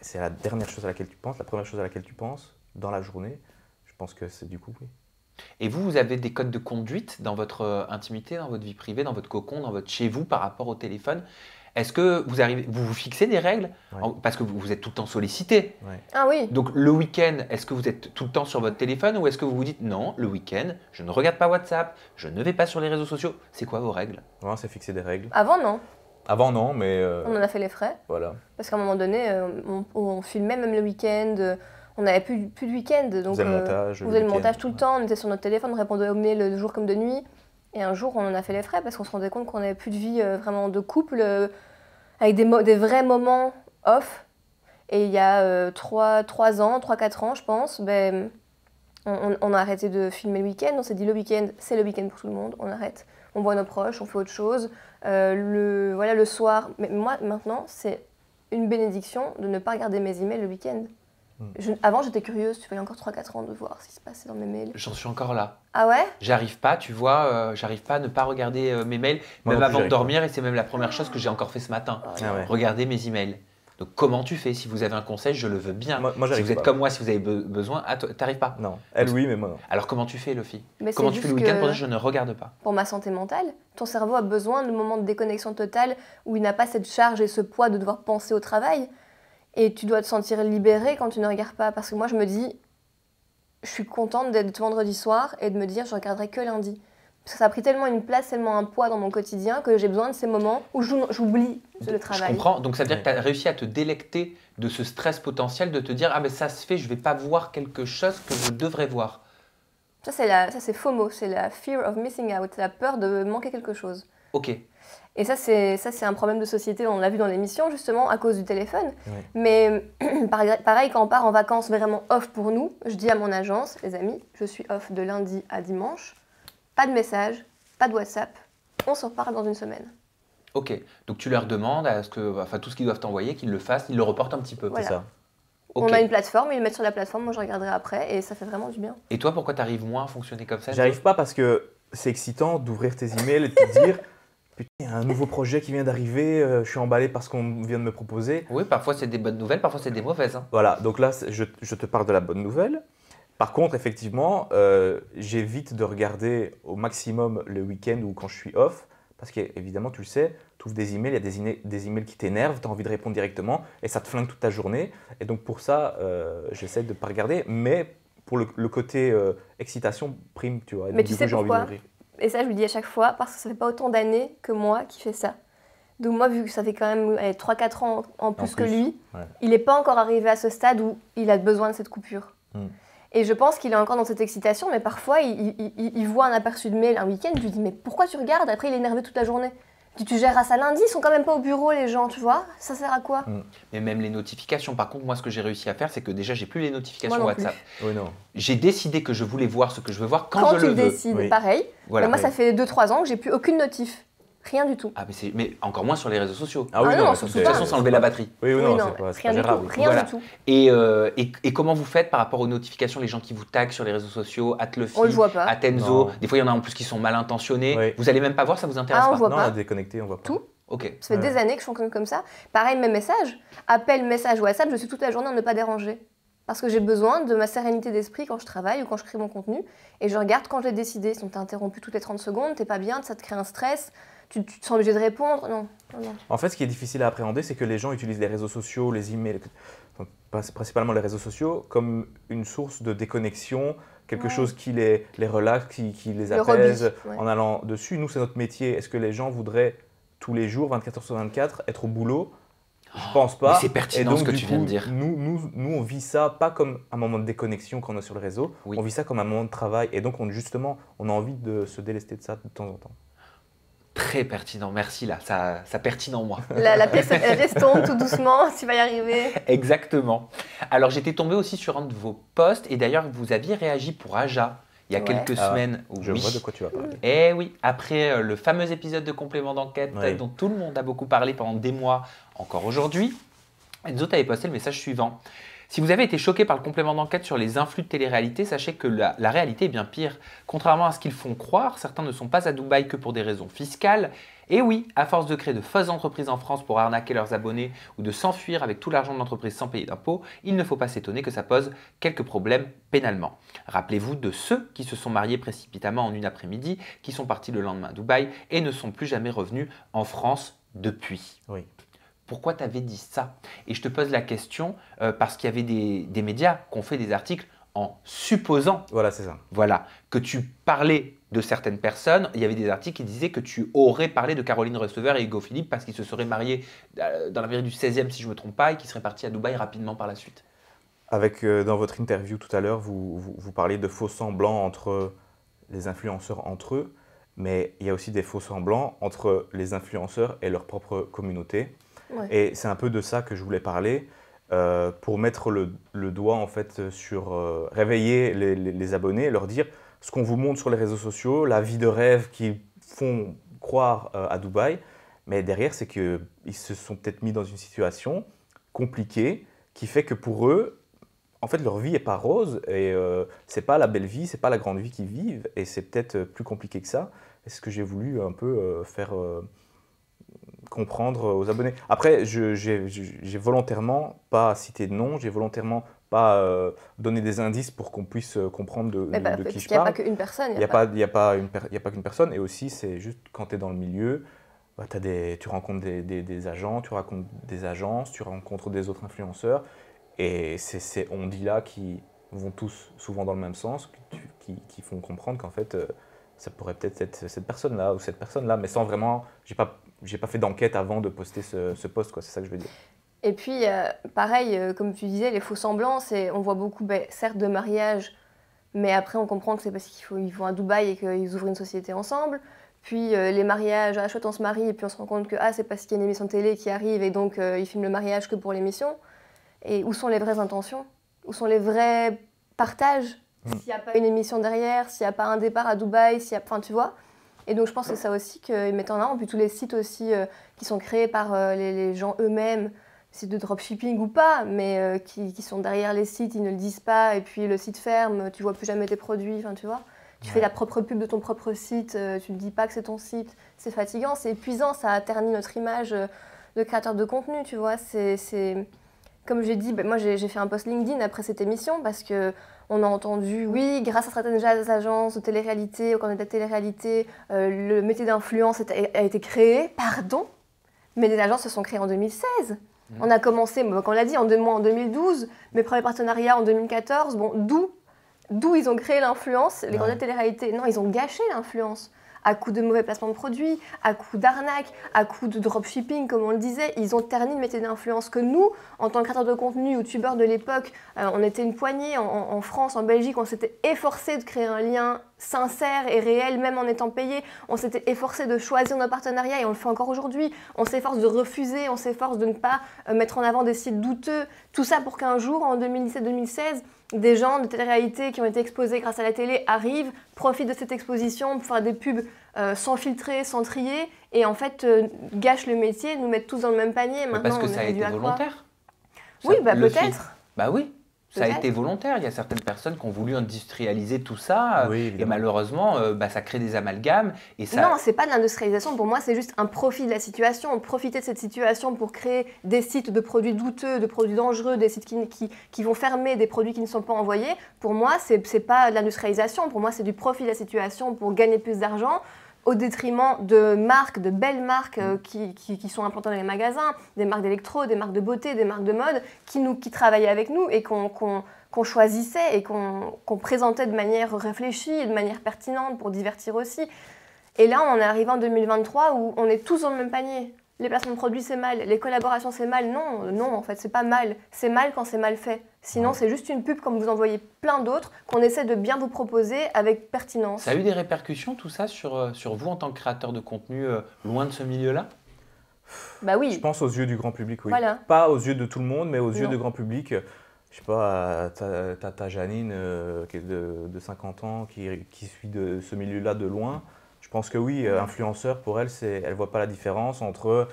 c'est la dernière chose à laquelle tu penses, la première chose à laquelle tu penses dans la journée. Je pense que c'est du coup, oui. Et vous avez des codes de conduite dans votre intimité, dans votre vie privée, dans votre cocon, dans votre chez vous par rapport au téléphone? Est-ce que vous vous fixez des règles? Parce que vous êtes tout le temps sollicité. Ah oui. Donc le week-end, est-ce que vous êtes tout le temps sur votre téléphone ou est-ce que vous vous dites non, le week-end, je ne regarde pas WhatsApp, je ne vais pas sur les réseaux sociaux? C'est quoi vos règles? Ouais, c'est fixer des règles. Avant, non. Avant, non, mais... On en a fait les frais. Voilà. Parce qu'à un moment donné, on filmait même le week-end. On n'avait plus de week-end. Donc, on faisait le montage tout le temps. On était sur notre téléphone, on répondait aux mails de jour comme de nuit. Et un jour, on en a fait les frais parce qu'on se rendait compte qu'on n'avait plus de vie vraiment de couple, avec des vrais moments off. Et il y a 3-4 ans, je pense, on a arrêté de filmer le week-end. On s'est dit le week-end, c'est le week-end pour tout le monde. On arrête. On voit nos proches, on fait autre chose. Le soir, mais moi maintenant c'est une bénédiction de ne pas regarder mes emails le week-end. Avant j'étais curieuse, tu vois, il y a encore 3-4 ans de voir ce qui se passait dans mes mails. J'en suis encore là. Ah ouais? J'arrive pas, tu vois, j'arrive pas à ne pas regarder mes mails, même avant de dormir, et c'est même la première chose que j'ai encore fait ce matin. Regarder mes emails. Donc comment tu fais? Si vous avez un conseil, je le veux bien. Moi, si vous êtes comme moi, si vous avez besoin, t'arrives pas? Non, elle oui, mais moi non. Alors comment tu fais, Lofi? Comment tu fais le week-end pour dire je ne regarde pas? Pour ma santé mentale, ton cerveau a besoin de moments de déconnexion totale où il n'a pas cette charge et ce poids de devoir penser au travail. Et tu dois te sentir libéré quand tu ne regardes pas. Parce que moi, je me dis, je suis contente d'être vendredi soir et de me dire je regarderai que lundi. Parce que ça a pris tellement une place, tellement un poids dans mon quotidien que j'ai besoin de ces moments où j'oublie le travail. Je comprends. Donc ça veut dire que tu as réussi à te délecter de ce stress potentiel, de te dire « Ah mais ça se fait, je ne vais pas voir quelque chose que je devrais voir ». Ça c'est FOMO, c'est la fear of missing out, c'est la peur de manquer quelque chose. Ok. Et ça c'est un problème de société, on l'a vu dans l'émission justement à cause du téléphone. Mais pareil, quand on part en vacances vraiment off pour nous, je dis à mon agence, les amis, je suis off de lundi à dimanche. Pas de message, pas de WhatsApp, on se reparle dans une semaine. Ok, donc tu leur demandes à ce que, tout ce qu'ils doivent t'envoyer, qu'ils le fassent, ils le reportent un petit peu. Voilà. C'est ça. Okay. On a une plateforme, ils le mettent sur la plateforme, moi je regarderai après et ça fait vraiment du bien. Et toi, pourquoi tu arrives moins à fonctionner comme ça? J'arrive pas parce que c'est excitant d'ouvrir tes emails et de te dire putain, il y a un nouveau projet qui vient d'arriver, je suis emballé par ce qu'on vient de me proposer. Oui, parfois c'est des bonnes nouvelles, parfois c'est des mauvaises. Hein. Voilà, donc là je te parle de la bonne nouvelle. Par contre, effectivement, j'évite de regarder au maximum le week-end ou quand je suis off, parce qu'évidemment, tu le sais, tu ouvres des emails, il y a des emails qui t'énervent, tu as envie de répondre directement, et ça te flingue toute ta journée. Et donc pour ça, j'essaie de ne pas regarder, mais pour le côté excitation prime, tu vois. Et mais donc, tu sais pourquoi? Et ça, je lui dis à chaque fois, parce que ça fait pas autant d'années que moi qui fais ça. Donc moi, vu que ça fait quand même 3-4 ans en plus que lui, il n'est pas encore arrivé à ce stade où il a besoin de cette coupure. Et je pense qu'il est encore dans cette excitation, mais parfois, il voit un aperçu de mail un week-end, je lui dis « Mais pourquoi tu regardes ?» Après, il est énervé toute la journée. Je dis « Tu géreras ça lundi, ils sont quand même pas au bureau, les gens, tu vois? Ça sert à quoi ?» Mais même les notifications, par contre, moi, ce que j'ai réussi à faire, c'est que déjà, j'ai plus les notifications WhatsApp. Oui, non. J'ai décidé que je voulais voir ce que je veux voir quand je le veux. Quand tu décides, pareil. Voilà. Mais moi, ça fait 2-3 ans que j'ai plus aucune notif. Rien du tout. Ah, mais encore moins sur les réseaux sociaux. Ah oui, non, non, surtout de toute façon, ça enlevait la batterie. Oui, Oui, non, non, c'est rien pas du tout. gérable. Rien Voilà. du tout. Et comment vous faites par rapport aux notifications, les gens qui vous taguent sur les réseaux sociaux, Atlefi, On le voit pas. Atenzo, Non. des fois il y en a en plus qui sont mal intentionnés. Oui. Vous allez même pas voir, ça vous intéresse Ah, on pas? voit Non, pas. on a déconnecté, on voit pas. Tout. Ok. Ça fait des années que je fonctionne comme ça. Pareil, mes messages, appels, messages WhatsApp, je suis toute la journée à ne pas déranger. Parce que j'ai besoin de ma sérénité d'esprit quand je travaille ou quand je crée mon contenu. Et je regarde quand j'ai décidé. Si on t'a interrompu toutes les 30 secondes, t'es pas bien, ça te crée un stress, tu te sens obligé de répondre. Non. En fait, ce qui est difficile à appréhender, c'est que les gens utilisent les réseaux sociaux, les emails, donc, principalement les réseaux sociaux, comme une source de déconnexion, quelque chose qui les relaxe, qui les apaise en allant dessus. Nous, c'est notre métier. Est-ce que les gens voudraient tous les jours, 24 heures sur 24, être au boulot? Je pense pas. Mais c'est pertinent ce que tu viens de dire. Nous, on vit ça pas comme un moment de déconnexion quand on est sur le réseau. Oui. On vit ça comme un moment de travail. Et donc, justement, on a envie de se délester de ça de temps en temps. Très pertinent, merci là, ça pertine en moi. La pièce elle tombe tout doucement, tu vas y arriver. Exactement. Alors j'étais tombé aussi sur un de vos posts et d'ailleurs vous aviez réagi pour Aja il y a quelques semaines. Je vois de quoi tu vas parler. Eh oui, après le fameux épisode de complément d'enquête Oui. dont tout le monde a beaucoup parlé pendant des mois, encore aujourd'hui, Enzo t'avait posté le message suivant. Si vous avez été choqué par le complément d'enquête sur les influx de télé-réalité, sachez que la réalité est bien pire. Contrairement à ce qu'ils font croire, certains ne sont pas à Dubaï que pour des raisons fiscales. Et oui, à force de créer de fausses entreprises en France pour arnaquer leurs abonnés ou de s'enfuir avec tout l'argent de l'entreprise sans payer d'impôts, il ne faut pas s'étonner que ça pose quelques problèmes pénalement. Rappelez-vous de ceux qui se sont mariés précipitamment en une après-midi, qui sont partis le lendemain à Dubaï et ne sont plus jamais revenus en France depuis. Oui. Pourquoi tu avais dit ça? Et je te pose la question parce qu'il y avait des médias qui ont fait des articles en supposant Voilà, c'est ça. voilà, que tu parlais de certaines personnes. Il y avait des articles qui disaient que tu aurais parlé de Caroline Receveur et Hugo Philippe parce qu'ils se seraient mariés dans la mairie du 16e, si je ne me trompe pas, et qu'ils seraient partis à Dubaï rapidement par la suite. Dans votre interview tout à l'heure, vous parliez de faux semblants entre les influenceurs entre eux, mais il y a aussi des faux semblants entre les influenceurs et leur propre communauté. Ouais. Et c'est un peu de ça que je voulais parler, pour mettre le doigt en fait sur réveiller les abonnés, leur dire ce qu'on vous montre sur les réseaux sociaux, la vie de rêve qu'ils font croire à Dubaï, mais derrière c'est qu'ils se sont peut-être mis dans une situation compliquée qui fait que pour eux, en fait leur vie n'est pas rose et c'est pas la belle vie, c'est pas la grande vie qu'ils vivent et c'est peut-être plus compliqué que ça. Et c'est ce que j'ai voulu un peu faire comprendre aux abonnés. Après, j'ai volontairement pas cité de nom, j'ai volontairement pas donné des indices pour qu'on puisse comprendre de qui je parle. Il n'y a pas qu'une personne. Il n'y a pas qu'une personne. Et aussi, c'est juste quand tu es dans le milieu, bah, tu rencontres des agents, tu rencontres des agences, tu rencontres des autres influenceurs. Et c'est ces on-dit-là qui vont tous souvent dans le même sens, qui font comprendre qu'en fait, ça pourrait peut-être être cette personne-là ou cette personne-là, mais sans vraiment... J'ai pas fait d'enquête avant de poster ce post, quoi. C'est ça que je veux dire. Et puis, pareil, comme tu disais, les faux semblants, on voit beaucoup, certes, de mariages, mais après, on comprend que c'est parce qu'ils vont à Dubaï et qu'ils ouvrent une société ensemble. Puis, les mariages, chouette, on se marie, et puis on se rend compte que c'est parce qu'il y a une émission de télé qui arrive, et donc ils filment le mariage que pour l'émission. Et où sont les vraies intentions? Où sont les vrais partages? S'il n'y a pas une émission derrière, s'il n'y a pas un départ à Dubaï, enfin, tu vois. Et donc je pense que c'est ça aussi qu'ils mettent en avant. Puis tous les sites aussi qui sont créés par les gens eux-mêmes, sites de dropshipping ou pas, mais qui sont derrière les sites, ils ne le disent pas, et puis le site ferme, tu vois plus jamais tes produits, enfin tu vois. Tu fais la propre pub de ton propre site, tu ne dis pas que c'est ton site. C'est fatigant, c'est épuisant, ça a terni notre image de créateur de contenu, tu vois. Comme j'ai dit, moi j'ai fait un post LinkedIn après cette émission parce que on a entendu, oui, grâce à certaines agences de télé-réalité, au candidat de télé-réalité, le métier d'influence a été créé. Pardon? Mais les agences se sont créées en 2016. On a commencé, comme on l'a dit, en 2012, mes premiers partenariats en 2014. Bon, d'où ils ont créé l'influence, les candidats de télé-réalité. Non, ils ont gâché l'influence. À coup de mauvais placement de produits, à coup d'arnaque, à coup de dropshipping, comme on le disait, ils ont terni le métier d'influence que nous, en tant que créateurs de contenu, youtubeurs de l'époque, on était une poignée en France, en Belgique, on s'était efforcé de créer un lien sincère et réel, même en étant payé. On s'était efforcé de choisir nos partenariats et on le fait encore aujourd'hui. On s'efforce de refuser, on s'efforce de ne pas mettre en avant des sites douteux. Tout ça pour qu'un jour, en 2017-2016, des gens de télé-réalité qui ont été exposés grâce à la télé arrivent, profitent de cette exposition pour faire des pubs sans filtrer, sans trier, et en fait gâchent le métier, nous mettent tous dans le même panier. Maintenant, parce que ça a été volontaire. Oui, peut-être. Bah oui. Ça a été volontaire. Il y a certaines personnes qui ont voulu industrialiser tout ça. Et malheureusement, ça crée des amalgames. Et ça... Non, c'est pas de l'industrialisation. Pour moi, c'est juste un profit de la situation. Profiter de cette situation pour créer des sites de produits douteux, de produits dangereux, des sites qui vont fermer, des produits qui ne sont pas envoyés. Pour moi, c'est pas de l'industrialisation. Pour moi, c'est du profit de la situation pour gagner plus d'argent, au détriment de marques, de belles marques qui sont implantées dans les magasins, des marques d'électro, des marques de beauté, des marques de mode, qui travaillaient avec nous et qu'on choisissait et qu'on présentait de manière réfléchie et de manière pertinente pour divertir aussi. Et là, on est arrivé en 2023 où on est tous dans le même panier. Les placements de produits, c'est mal. Les collaborations, c'est mal. Non, en fait, c'est pas mal. C'est mal quand c'est mal fait. Sinon, c'est juste une pub comme vous en voyez plein d'autres qu'on essaie de bien vous proposer avec pertinence. Ça a eu des répercussions, tout ça, sur vous en tant que créateur de contenu loin de ce milieu-là? Bah oui. Je pense aux yeux du grand public, oui. Voilà. Pas aux yeux de tout le monde, mais aux yeux du grand public. Je sais pas, t'as Janine qui est de 50 ans qui suit de ce milieu-là de loin. Je pense que oui, influenceur, pour elle, elle ne voit pas la différence entre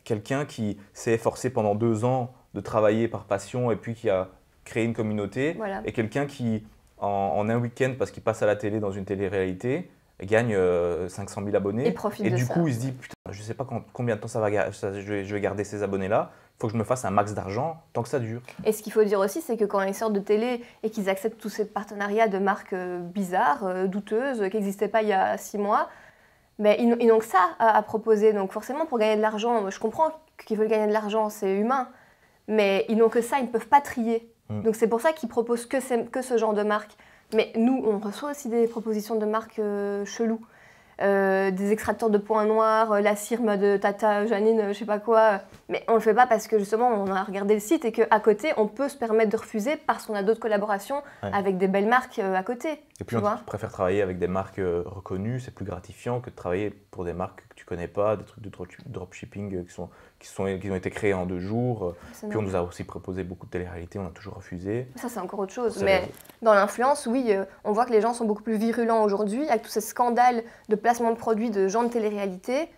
quelqu'un qui s'est efforcé pendant 2 ans de travailler par passion et puis qui a créé une communauté, et quelqu'un qui, en un week-end, parce qu'il passe à la télé dans une télé-réalité, gagne 500 000 abonnés. Et du coup, il se dit, putain, je ne sais pas combien de temps je vais garder ces abonnés-là. Il faut que je me fasse un max d'argent tant que ça dure. Et ce qu'il faut dire aussi, c'est que quand ils sortent de télé et qu'ils acceptent tous ces partenariats de marques bizarres, douteuses, qui n'existaient pas il y a 6 mois, ils n'ont que ça à proposer. Donc forcément, pour gagner de l'argent, je comprends qu'ils veulent gagner de l'argent, c'est humain, mais ils n'ont que ça, ils ne peuvent pas trier. Donc c'est pour ça qu'ils proposent que ce genre de marque. Mais nous, on reçoit aussi des propositions de marques cheloues. Des extracteurs de points noirs, la firme de Tata Janine, je sais pas quoi. Mais on le fait pas parce que justement on a regardé le site et qu'à côté on peut se permettre de refuser parce qu'on a d'autres collaborations avec des belles marques à côté. Et puis on préfère travailler avec des marques reconnues, c'est plus gratifiant que de travailler pour des marques que tu connais pas, des trucs de dropshipping qui ont été créés en 2 jours. Puis on nous a aussi proposé beaucoup de télé-réalité, on a toujours refusé. Ça c'est encore autre chose. Mais dans l'influence, oui, on voit que les gens sont beaucoup plus virulents aujourd'hui avec tous ces scandales de placement de produits de gens de télé-réalité.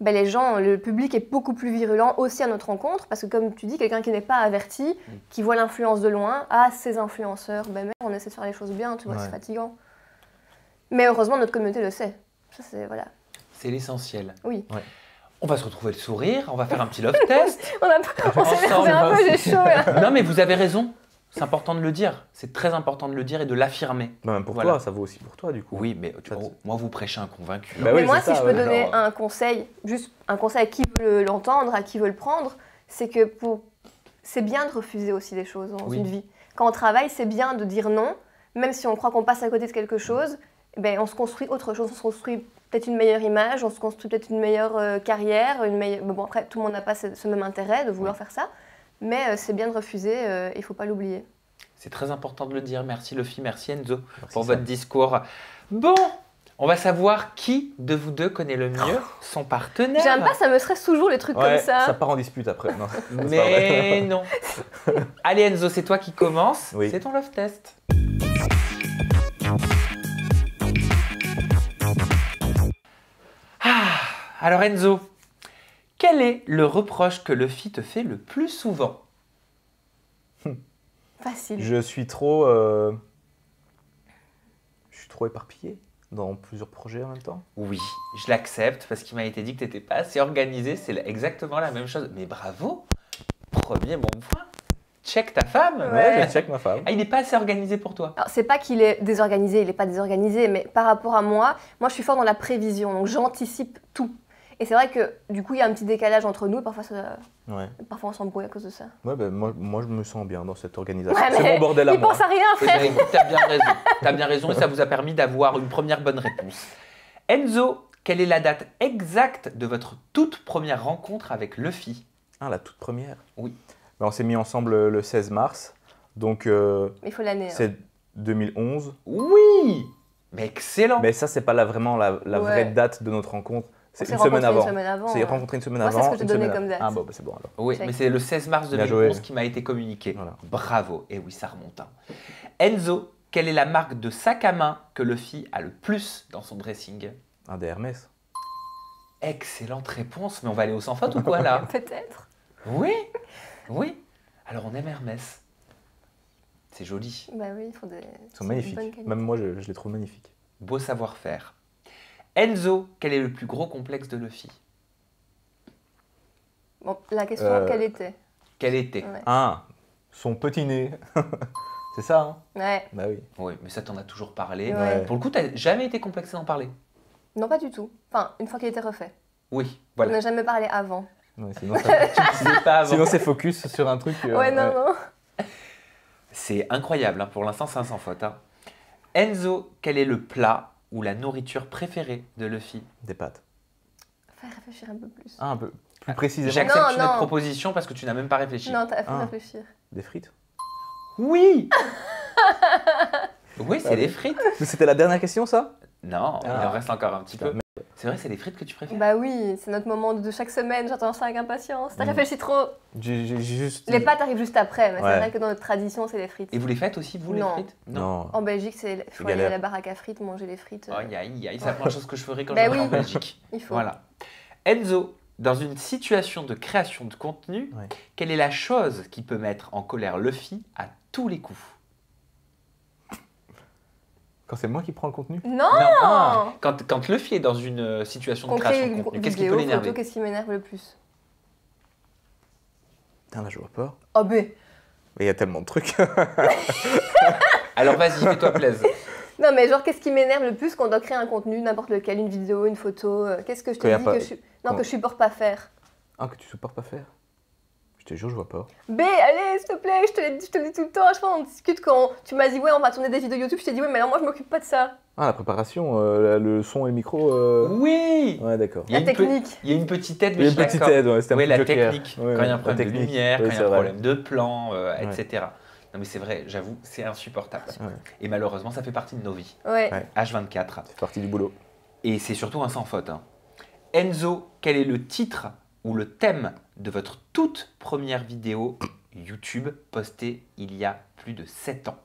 Le public est beaucoup plus virulent aussi à notre rencontre parce que comme tu dis, quelqu'un qui n'est pas averti, qui voit l'influence de loin, ces influenceurs, merde, on essaie de faire les choses bien, tu vois, c'est fatigant. Mais heureusement, notre communauté le sait. Ça, c'est l'essentiel. Oui. Ouais. On va se retrouver le sourire, on va faire un petit love test. on s'est énervé un peu, j'ai chaud là. Non mais vous avez raison. C'est important de le dire, c'est très important de le dire et de l'affirmer. Même pour toi, ça vaut aussi pour toi du coup. Oui, mais moi vous prêchez un convaincu. Mais moi, si je peux donner un conseil, juste un conseil à qui veut l'entendre, à qui veut le prendre, c'est que c'est bien de refuser aussi des choses dans une vie. Quand on travaille, c'est bien de dire non, même si on croit qu'on passe à côté de quelque chose, on se construit autre chose, on se construit peut-être une meilleure image, on se construit peut-être une meilleure carrière, bon après tout le monde n'a pas ce même intérêt de vouloir faire ça. Mais c'est bien de refuser, il ne faut pas l'oublier. C'est très important de le dire. Merci Lofi, merci Enzo pour votre discours. Bon, on va savoir qui de vous deux connaît le mieux son partenaire. J'aime pas, ça me stresse toujours les trucs comme ça. Ça part en dispute après. Non, mais non. Allez Enzo, c'est toi qui commence. C'est ton love test. Alors Enzo, quel est le reproche que Lofi te fait le plus souvent? Facile. Je suis trop éparpillé dans plusieurs projets en même temps. Oui, je l'accepte parce qu'il m'a été dit que tu n'étais pas assez organisé. C'est exactement la même chose. Mais bravo, premier bon point. Check ta femme. Ouais, je check ma femme. Il n'est pas assez organisé pour toi. Alors, c'est pas qu'il est désorganisé, il n'est pas désorganisé, mais par rapport à moi, je suis fort dans la prévision, donc j'anticipe tout. Et c'est vrai que du coup, il y a un petit décalage entre nous, parfois on s'embrouille à cause de ça. Ouais, moi je me sens bien dans cette organisation. C'est mon bordel à moi. Il pense à rien, frère. T'as bien raison. T'as bien raison et ça vous a permis d'avoir une première bonne réponse. Enzo, quelle est la date exacte de votre toute première rencontre avec Lofi? La toute première? Oui. On s'est mis ensemble le 16 mars, donc il faut l'année. C'est 2011. Oui, mais excellent. Mais ça, c'est pas vraiment la vraie date de notre rencontre. C'est s'est une semaine rencontrés avant. une semaine avant. C'est rencontré une semaine Moi, avant. c'est ce que je t'ai une donné semaine comme date. Ah bon, bah, c'est bon alors. Oui, Check. mais c'est le 16 mars Bien joué. 2011 qui m'a été communiqué. Voilà. Bravo. Et oui, ça remonte. Hein. Enzo, quelle est la marque de sac à main que Luffy a le plus dans son dressing? Un des Hermès. Excellente réponse, mais on va aller au sans faute ou quoi là? Peut-être. Oui, oui. Alors on aime Hermès. C'est joli. Bah oui, il faut des. Ils sont magnifiques. Même moi, je les trouve magnifiques. Beau savoir-faire. Enzo, quel est le plus gros complexe de Luffy? Bon, la question, quelle était? Quel était? Ouais. Ah, son petit nez. C'est ça, hein? Ouais. Bah oui. Oui, mais ça t'en as toujours parlé. Ouais. Pour le coup, t'as jamais été complexé d'en parler? Non, pas du tout. Enfin, une fois qu'il était refait. Oui, On voilà. n'a jamais parlé avant. Ouais, sinon, ça- C'est pas avant. sinon, c'est focus sur un truc. Ouais, non, non. C'est incroyable, hein. Pour l'instant, c'est un sans faute. Hein. Enzo, quel est le plat ou la nourriture préférée de Luffy? Des pâtes. Fais réfléchir un peu plus. Ah, un peu plus précisément. J'accepte Non, notre non. proposition parce que tu n'as même pas réfléchi. Non, t'as fait Ah. réfléchir. Des frites. Oui. Oui, c'est Ah les oui. frites. Mais c'était la dernière question, ça? Non, il Ah. en reste encore un petit peu. Putain, C'est vrai, c'est les frites que tu préfères? Bah oui, c'est notre moment de chaque semaine, j'attends ça avec impatience. T'as Mm. réfléchi trop. J'ai juste. Les pâtes arrivent juste après, mais Ouais. c'est vrai que dans notre tradition, c'est les frites. Et vous les faites aussi, vous, les Non. frites? Non. En Belgique, il faut aller galère. à la baraque à frites, manger les frites. Aïe, aïe, aïe, c'est la première chose que je ferai quand Bah je vais oui. en Belgique. Il faut. Voilà. Enzo, dans une situation de création de contenu, Ouais. quelle est la chose qui peut mettre en colère Luffy à tous les coups? Quand c'est moi qui prends le contenu? Non, Ah, quand Luffy est dans une situation de qu'on création crée de une contenu, qu'est-ce qui vidéo, peut photo, l'énerver? qu'est-ce qui m'énerve le plus? Putain, là, je vois pas. Oh B. Mais il y a tellement de trucs. Alors vas-y, fais-toi plaisir. Non, mais genre, qu'est-ce qui m'énerve le plus quand on doit créer un contenu, n'importe lequel, une vidéo, une photo, qu'est-ce que je te Qu'il y a dis pas- que je supporte pas faire? Ah, que tu supportes pas faire? Je te jure, je vois pas. B, allez, s'il te plaît, je te le dis tout le temps. Je pense qu'on discute quand tu m'as dit, ouais, on va tourner des vidéos YouTube. Je t'ai dit, ouais, mais alors moi, je m'occupe pas de ça. Ah, la préparation, le son et le micro. Oui. Ouais, d'accord. Il y a La une pe- technique. Il y a une petite aide, Il mais y a je une suis petite d'accord. aide, ouais, c'était un Oui, petit la joker. technique, Ouais, quand il y a un la problème de technique. lumière, Oui, quand il y c'est a un vrai. problème de plan, etc. Non mais c'est vrai, j'avoue, c'est insupportable. Ouais. Et malheureusement, ça fait partie de nos vies. Ouais. Ouais. H24. C'est partie du boulot. Et c'est surtout un sans faute. Hein. Enzo, quel est le titre ou le thème de votre toute première vidéo YouTube postée il y a plus de 7 ans?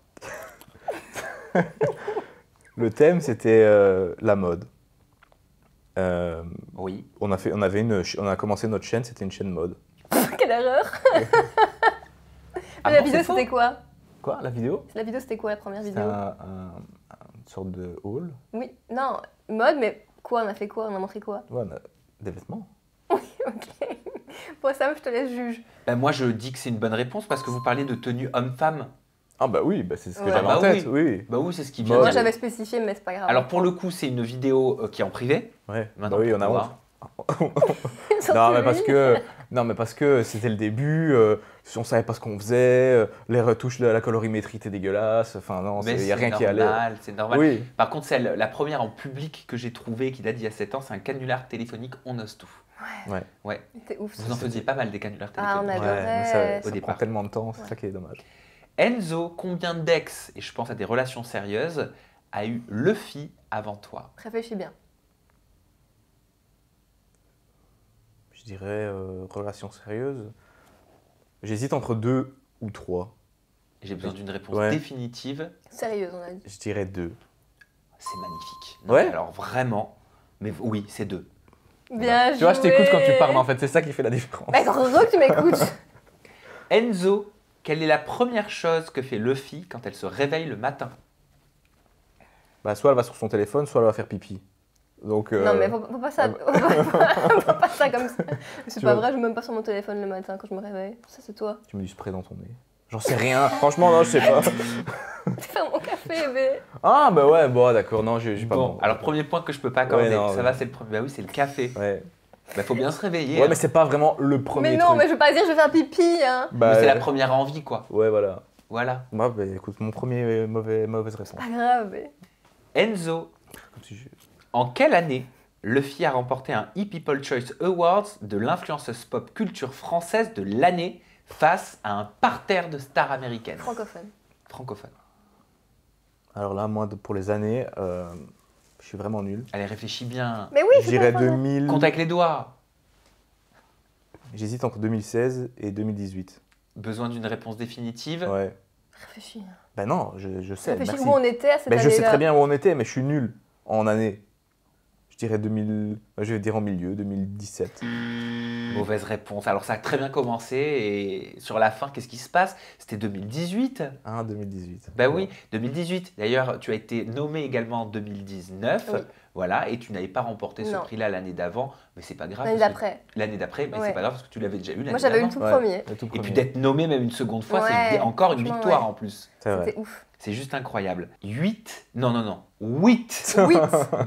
Le thème, c'était la mode. Oui. On a commencé notre chaîne, c'était une chaîne mode. Quelle erreur. Ah La bon, vidéo, c'est faux? c'était quoi? Quoi, la vidéo? La vidéo, c'était quoi, la première C'était vidéo? une sorte de haul. Oui, non, mode, mais quoi? On a fait quoi? On a montré quoi? Ouais, des vêtements. Ok. Bon, Sam, je te laisse juge. Ben, moi, je dis que c'est une bonne réponse parce que vous parliez de tenue homme-femme. Ah bah oui, bah c'est ce que Ouais. j'avais Bah en tête, oui. Bah oui, c'est ce qui vient. Mode. Moi, de- j'avais spécifié, mais c'est pas grave. Alors pour le coup, c'est une vidéo qui est en privé. Ouais, Maintenant, bah oui, on a voir. honte. Surtout Non, mais lui. parce que c'était le début, on savait pas ce qu'on faisait, les retouches de la colorimétrie étaient dégueulasses, enfin non, il Mais n'y a c'est rien qui allait. normal, c'est normal. Oui, Par contre, celle, la première en public que j'ai trouvée, qui date d'il y a 7 ans, c'est un canular téléphonique On ose tout. C'était ouf. Vous en faisiez pas mal des canulars Ah, on téléphoniques. adorait. mais Au ça prend départ. tellement de temps, c'est Ouais. ça qui est dommage. Enzo, combien d'ex, et je pense à des relations sérieuses, a eu Luffy avant toi? Réfléchis bien. Je dirais relation sérieuse. J'hésite entre 2 ou 3. J'ai besoin d'une réponse Ouais. définitive. Sérieuse, on a dit. Je dirais 2. C'est magnifique. Non, Ouais. mais alors vraiment, mais oui, c'est 2. Bien Tu vois, je t'écoute quand tu joué. parles en fait, c'est ça qui fait la différence. Mais heureusement que tu m'écoutes. Enzo, quelle est la première chose que fait Luffy quand elle se réveille le matin? Bah, soit elle va sur son téléphone, soit elle va faire pipi. Donc, Non, mais faut pas ça. Faut pas ça comme ça. C'est Tu pas vois. vrai, je mets même pas sur mon téléphone le matin quand je me réveille. Ça, c'est toi. tu mets du spray dans ton nez. J'en sais rien, franchement, non, je sais pas. Faire mon café, mais. Ah, bah ouais, bon, d'accord, non, j'ai pas Bon, bon. alors premier point que je peux pas accorder. Ouais, non, ça ouais. va, c'est le premier. Bah oui, c'est le café. Ouais, Bah faut bien se réveiller. ouais hein. mais c'est pas vraiment le premier Mais non, truc. mais je veux pas dire je vais faire pipi, hein. Bah, Mais c'est la première envie, quoi. Ouais, voilà. Voilà. Moi, bah, écoute, mon premier mauvaise réponse. Pas grave, mais. Enzo, Comme si je- en quelle année Luffy a remporté un e-People Choice Awards de l'influenceuse pop culture française de l'année face à un parterre de stars américaines Francophone. francophones? Alors là, moi, pour les années, Je suis vraiment nul. Allez, réfléchis bien. Mais oui, Je dirais 2000. Compte avec les doigts. J'hésite entre 2016 et 2018. Besoin d'une réponse définitive. Ouais. Réfléchis. Ben non, je sais. Réfléchis Merci. où on était à cette Ben, année-là. je sais très bien où on était, mais je suis nul en année. Je dirais 2000. Je vais dire en milieu, 2017. Mauvaise réponse. Alors ça a très bien commencé et sur la fin, qu'est-ce qui se passe? C'était 2018. Ah, 2018. Bah oui, 2018. D'ailleurs, tu as été nommé également en 2019. Oui. Voilà, et tu n'avais pas remporté ce Non. prix-là l'année d'avant, mais c'est pas grave. L'année parce que- d'après. L'année d'après, mais Ouais. c'est pas grave parce que tu l'avais déjà eu l'année Moi, j'avais eu le d'avant. tout Ouais. premier. Le tout Et premier. puis d'être nommé même une seconde fois, Ouais, c'est encore une franchement, victoire ouais. en plus. C'est vrai. C'était ouf. C'est juste incroyable. 8, non, 8 8.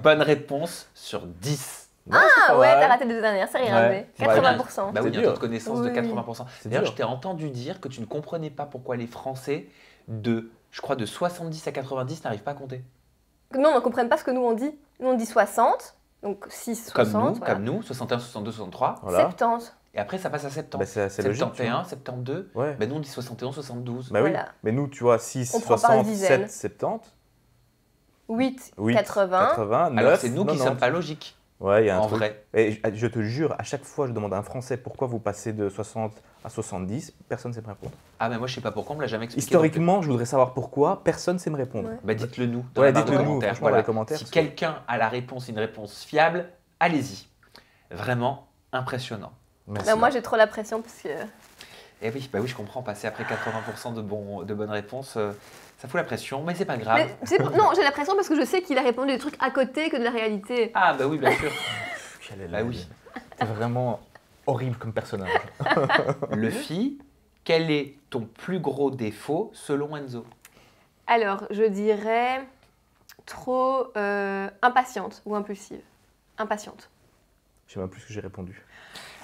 bonnes réponses sur 10. Ouais, c'est Ah pas ouais, mal. t'as raté les deux dernières, ça ira. Ouais. 80%. Bah oui, C'est il y a un dur. taux de connaissance de Oui. 80%. C'est D'ailleurs, dur. je t'ai entendu dire que tu ne comprenais pas pourquoi les Français je crois de 70 à 90 n'arrivent pas à compter. Non, on ne comprenne pas ce que nous on dit. Nous on dit 60, donc 6, Comme 60. nous, voilà. comme nous, 61, 62, 63. Voilà. 70. Et après, ça passe à 70. Bah, c'est logique. tu 71, 72. vois. Ouais. Ben nous, on dit 71, 72. Bah oui. Voilà. Mais nous, tu vois, 6, On prend par 60, dizaines. 7, 70. 8, 8, 80. 80, 9, Alors, c'est nous qui ne 90. sommes pas logiques, Ouais, il y a un en truc. vrai. Et je te jure, à chaque fois, je demande à un Français pourquoi vous passez de 60 à 70, personne ne sait me répondre. Ah, mais moi, je sais pas pourquoi, on me l'a jamais expliqué. Historiquement, je voudrais savoir pourquoi, personne ne sait me répondre. Ouais. Bah, dites-le nous dans Ouais, la barre de dites-le nous, commentaires. franchement, dans les commentaires, Si parce que- quelqu'un a la réponse, une réponse fiable, allez-y. Vraiment impressionnant. Merci. Bah, moi j'ai trop la pression parce que. Et oui, bah oui, je comprends. Passer après 80% de bonnes réponses, ça fout la pression, mais c'est pas grave. Non, j'ai la pression parce que je sais qu'il a répondu des trucs à côté que de la réalité. Ah bah oui, bien sûr. Quelle est Bah la oui. vie. T'es vraiment horrible comme personnage. Luffy, quel est ton plus gros défaut selon Enzo? Alors, je dirais trop impatiente ou impulsive. Impatiente. Je sais même plus ce que j'ai répondu.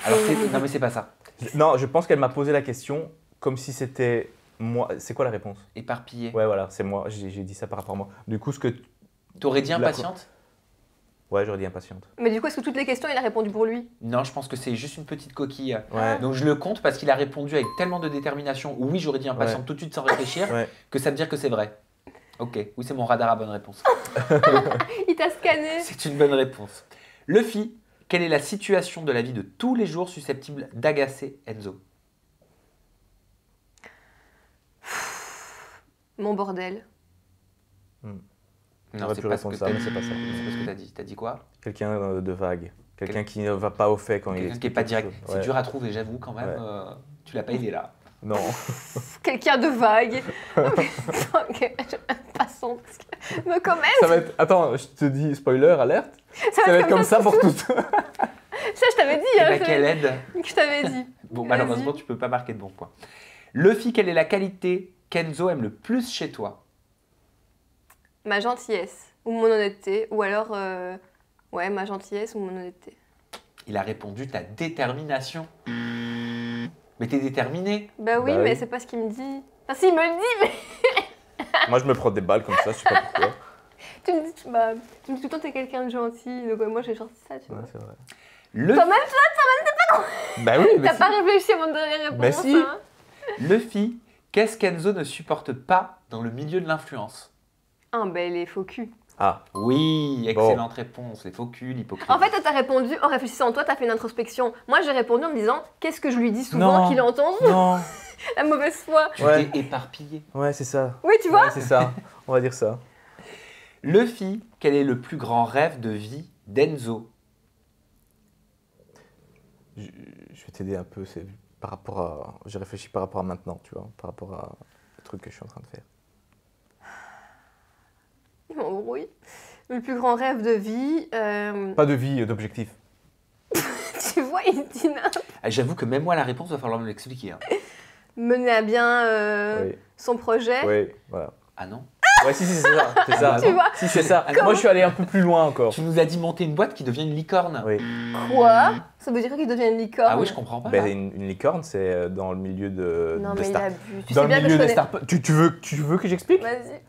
Alors, non mais c'est pas ça. Non, je pense qu'elle m'a posé la question comme si c'était moi. C'est quoi la réponse? Éparpillé. Ouais, voilà, c'est moi. J'ai dit ça par rapport à moi. Du coup, ce que. T'aurais dit La- impatiente? Ouais, j'aurais dit impatiente. Mais du coup, est-ce que toutes les questions, il a répondu pour lui? Non, je pense que c'est juste une petite coquille. Ouais. Donc je le compte parce qu'il a répondu avec tellement de détermination. Oui, j'aurais dit impatiente Ouais. tout de suite sans réfléchir, Ouais. que ça veut dire que c'est vrai. Ok, oui, c'est mon radar à bonne réponse. Il t'a scanné. C'est une bonne réponse. Luffy, quelle est la situation de la vie de tous les jours susceptible d'agacer Enzo? Mon bordel. Non, J'aurais c'est pu pas ce que répondre ça, t'as mais dit. c'est pas ça. C'est pas ce que t'as dit. T'as dit quoi? Quelqu'un de vague. Quelqu'un qui ne va pas au fait quand il Quelqu'un qui est explique pas quelque direct. chose. C'est Ouais. dur à trouver, j'avoue, quand même. Ouais. Tu l'as pas aidé là. Non. Quelqu'un de vague. Ok, passons. Parce que... Me comment Ça va être. Attends, je te dis spoiler, alerte. Ça va être comme ça pour toutes. Ça, je t'avais dit. Eh hein, ben, quelle aide? Je t'avais dit. Bon, Vas-y. malheureusement, tu peux pas marquer de bons points. Luffy, quelle est la qualité qu'Enzo aime le plus chez toi? Ma gentillesse ou mon honnêteté. Ou alors, ouais, ma gentillesse ou mon honnêteté. Il a répondu ta détermination. Mais t'es déterminé. Bah oui, Bah mais oui. c'est pas ce qu'il me dit. Enfin, si, il me le dit, mais Moi, je me prends des balles comme ça, je sais pas pourquoi. tu me dis tout le temps que t'es quelqu'un de gentil. Donc moi, j'ai sorti ça, tu vois. Ouais, c'est vrai. Luffy, Toi-même, toi, Bah oui, mais t'as si. pas réfléchi avant de donner la réponse. Mais si. Hein. Luffy, qu'est-ce qu'Enzo ne supporte pas dans le milieu de l'influence? Ah, ben les faux culs. Ah, Oui, excellente réponse. Les faux culs, l'hypocrisie. En fait, toi, t'as répondu en réfléchissant en toi, t'as fait une introspection. Moi, j'ai répondu en me disant qu'est-ce que je lui dis souvent Non. qu'il a entendu. non. La mauvaise foi. tu Ouais. t'es éparpillé. Ouais, c'est ça. Oui, tu vois. Ouais, c'est ça. On va dire ça. Luffy, quel est le plus grand rêve de vie d'Enzo? Je vais t'aider un peu. C'est par rapport à. J'ai réfléchi par rapport à maintenant, tu vois, par rapport à le truc que je suis en train de faire. Il m'embrouille. Le plus grand rêve de vie. Pas de vie, d'objectif. Tu vois, il dit n'importe Ah, j'avoue que même moi, la réponse, va falloir me l'expliquer. Hein. mener à bien Oui. son projet. Oui, voilà. Ah non? Ouais, si, c'est ça. C'est ça. Tu vois. Si, c'est ça. Comment Moi, je suis allé un peu plus loin encore. Tu nous as dit monter une boîte qui devient une licorne. Oui. Quoi? Ça veut dire qu'il devient une licorne? Ah oui, je comprends pas. Ben, là. une licorne, c'est dans le milieu de, Non, de mais il start- a bu. Tu Dans sais le bien que milieu je des connais. startups. Tu veux que j'explique? Vas-y.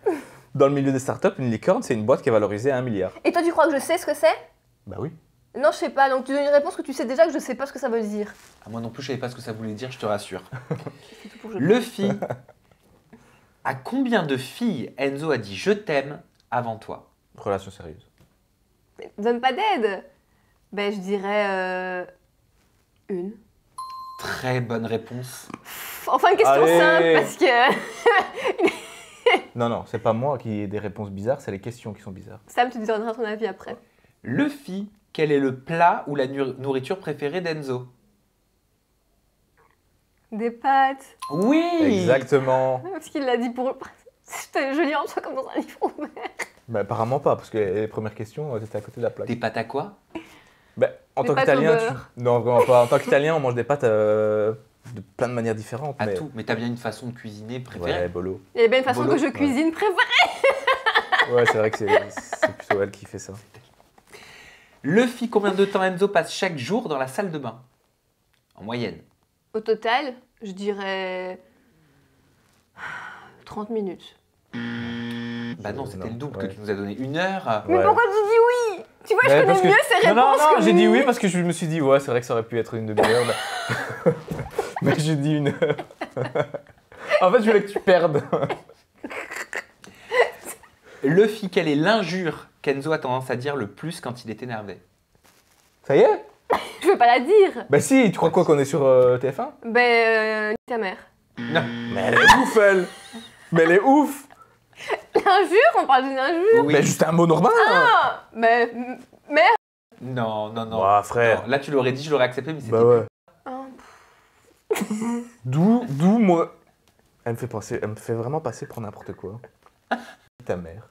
Dans le milieu des startups, une licorne, c'est une boîte qui est valorisée à 1 milliard. Et toi, tu crois que je sais ce que c'est? Bah oui. Non, je sais pas. Donc tu donnes une réponse que tu sais déjà que je sais pas ce que ça veut dire. Ah, moi non plus, je savais pas ce que ça voulait dire, je te rassure. C'est tout pour que je- Luffy, à combien de filles Enzo a dit je t'aime avant toi? Relation sérieuse. Donne pas d'aide. Ben, je dirais une. Très bonne réponse. Enfin, une question Allez. simple parce que Non, c'est pas moi qui ai des réponses bizarres, c'est les questions qui sont bizarres. Sam, tu te donneras ton avis après. Luffy, quel est le plat ou la nourriture préférée d'Enzo? Des pâtes. Oui. Exactement. Parce qu'il l'a dit pour... C'était joli en soi comme dans un livre ouvert. Mais apparemment pas, parce que les premières questions, t'étais à côté de la plaque. Des pâtes à quoi? Ben, en Des tant pâtes qu'Italien, au beurre. non, vraiment pas. En tant qu'Italien, on mange des pâtes de plein de manières différentes. À mais... tout. Mais t'as bien une façon de cuisiner préférée? Ouais, bolo. Il y a bien une façon Bolo. que je cuisine préférée. Ouais, c'est vrai que c'est plutôt elle qui fait ça. Luffy, combien de temps Enzo passe chaque jour dans la salle de bain? En moyenne. Au total, je dirais 30 minutes. Bah non, c'était Non, le double ouais. que tu nous as donné. 1 heure. Mais Ouais. pourquoi tu dis oui? Tu vois, je Mais connais parce que- mieux ces réponses Non, que j'ai dit lui. oui parce que je me suis dit, ouais, c'est vrai que ça aurait pu être une demi-heure. Mais, mais j'ai dit 1 heure. En fait, je voulais que tu perdes. Luffy, quelle est l'injure qu'Enzo a tendance à dire le plus quand il est énervé? Ça y est? Je veux pas la dire. Bah si, tu crois quoi qu'on est sur TF1? Ben, nique ta mère. Non. Mais elle est ouf, elle! Mais elle est ouf! L'injure, on parle d'une injure. Oui. Mais juste un mot normal! Ah, mais merde. Non. Ouah, frère. Non, là, tu l'aurais dit, je l'aurais accepté, mais c'était Bah ouais. Ah, D'où moi. Elle me fait vraiment passer pour n'importe quoi. Ta mère.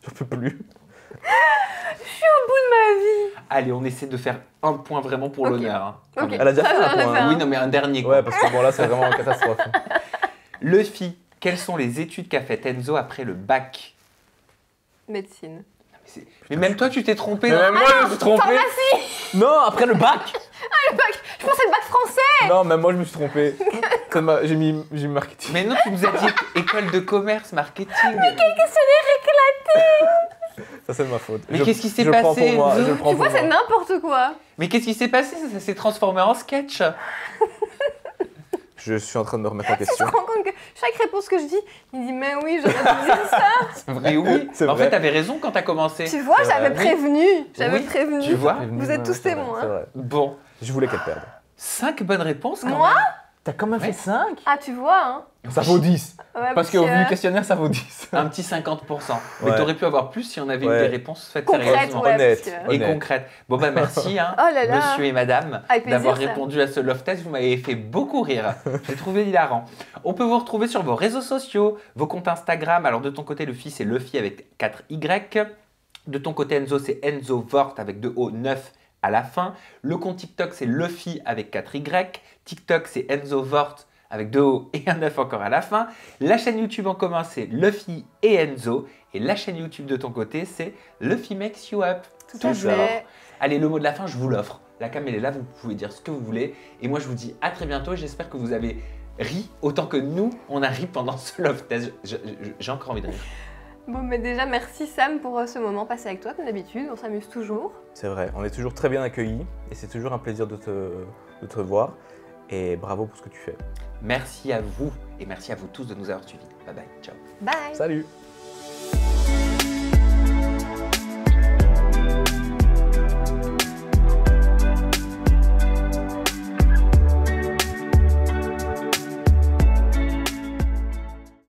J'en peux plus. au bout de ma vie. Allez, on essaie de faire un point vraiment pour Ok. l'honneur. Hein, quand Ok. même. Elle a déjà fait Ça, un j'en ai point. fait hein. un. Oui, non, mais un dernier. Quoi. Ouais, parce que bon, là, c'est vraiment une catastrophe. Luffy, quelles sont les études qu'a fait Enzo après le bac? Médecine. Mais même toi, tu t'es trompé. Mais dans- même moi, je me suis trompé. Non, après le bac. Je pensais le bac français. Non, même moi, je me suis trompé. J'ai mis marketing. Mais non, tu nous as dit école de commerce, marketing. Ça, c'est de ma faute. Mais qu'est-ce qui s'est je le prends passé, pour moi, Enzo je le prends Tu pour vois, c'est moi. n'importe quoi. Mais qu'est-ce qui s'est passé? Ça s'est transformé en sketch. Je suis en train de me remettre en Tu te question. rends compte que chaque réponse que je dis, il dit mais oui, j'aurais dû dire ça. Mais oui, C'est en vrai. fait, t'avais raison quand t'as commencé. Tu vois, C'est j'avais vrai. prévenu. J'avais Oui, prévenu. tu vois. Vous êtes tous C'est vrai, témoins. c'est vrai. Bon, Je voulais qu'elle perde. 5 bonnes réponses quand Moi même. T'as quand même Ouais. 5? Ah, tu vois, hein. Ça vaut 10. Ouais, Parce qu'au vu que- du questionnaire, ça vaut 10. Un petit 50%. Mais Ouais. t'aurais pu avoir plus si on avait eu Ouais. des réponses faites Concrètes, sérieusement. ouais. Honnête. parce que- Et honnête. concrètes. Bon bah merci hein, Oh là là. monsieur et madame Avec plaisir, d'avoir ça. répondu à ce love test. Vous m'avez fait beaucoup rire. J'ai trouvé hilarant. On peut vous retrouver sur vos réseaux sociaux, vos comptes Instagram. Alors de ton côté, Luffy, c'est Luffy avec 4 Y. De ton côté, Enzo, c'est Enzo Vort avec 2 O, 9 à la fin. Le compte TikTok, c'est Luffy avec 4 Y. TikTok, c'est Enzo Vort avec 2 O et un 9 encore à la fin. La chaîne YouTube en commun, c'est Luffy et Enzo. Et la chaîne YouTube de ton côté, c'est Luffy Makes You Up. Tout à Toujours. fait. Allez, le mot de la fin, je vous l'offre. La cam, elle est là, vous pouvez dire ce que vous voulez. Et moi, je vous dis à très bientôt. Et j'espère que vous avez ri autant que nous, on a ri pendant ce love test. J'ai encore envie de rire. Bon, mais déjà, merci Sam pour ce moment passé avec toi, comme d'habitude. On s'amuse toujours. C'est vrai, on est toujours très bien accueillis et c'est toujours un plaisir de te voir. Et bravo pour ce que tu fais. Merci à vous et merci à vous tous de nous avoir suivis. Bye bye, ciao. Bye. Salut!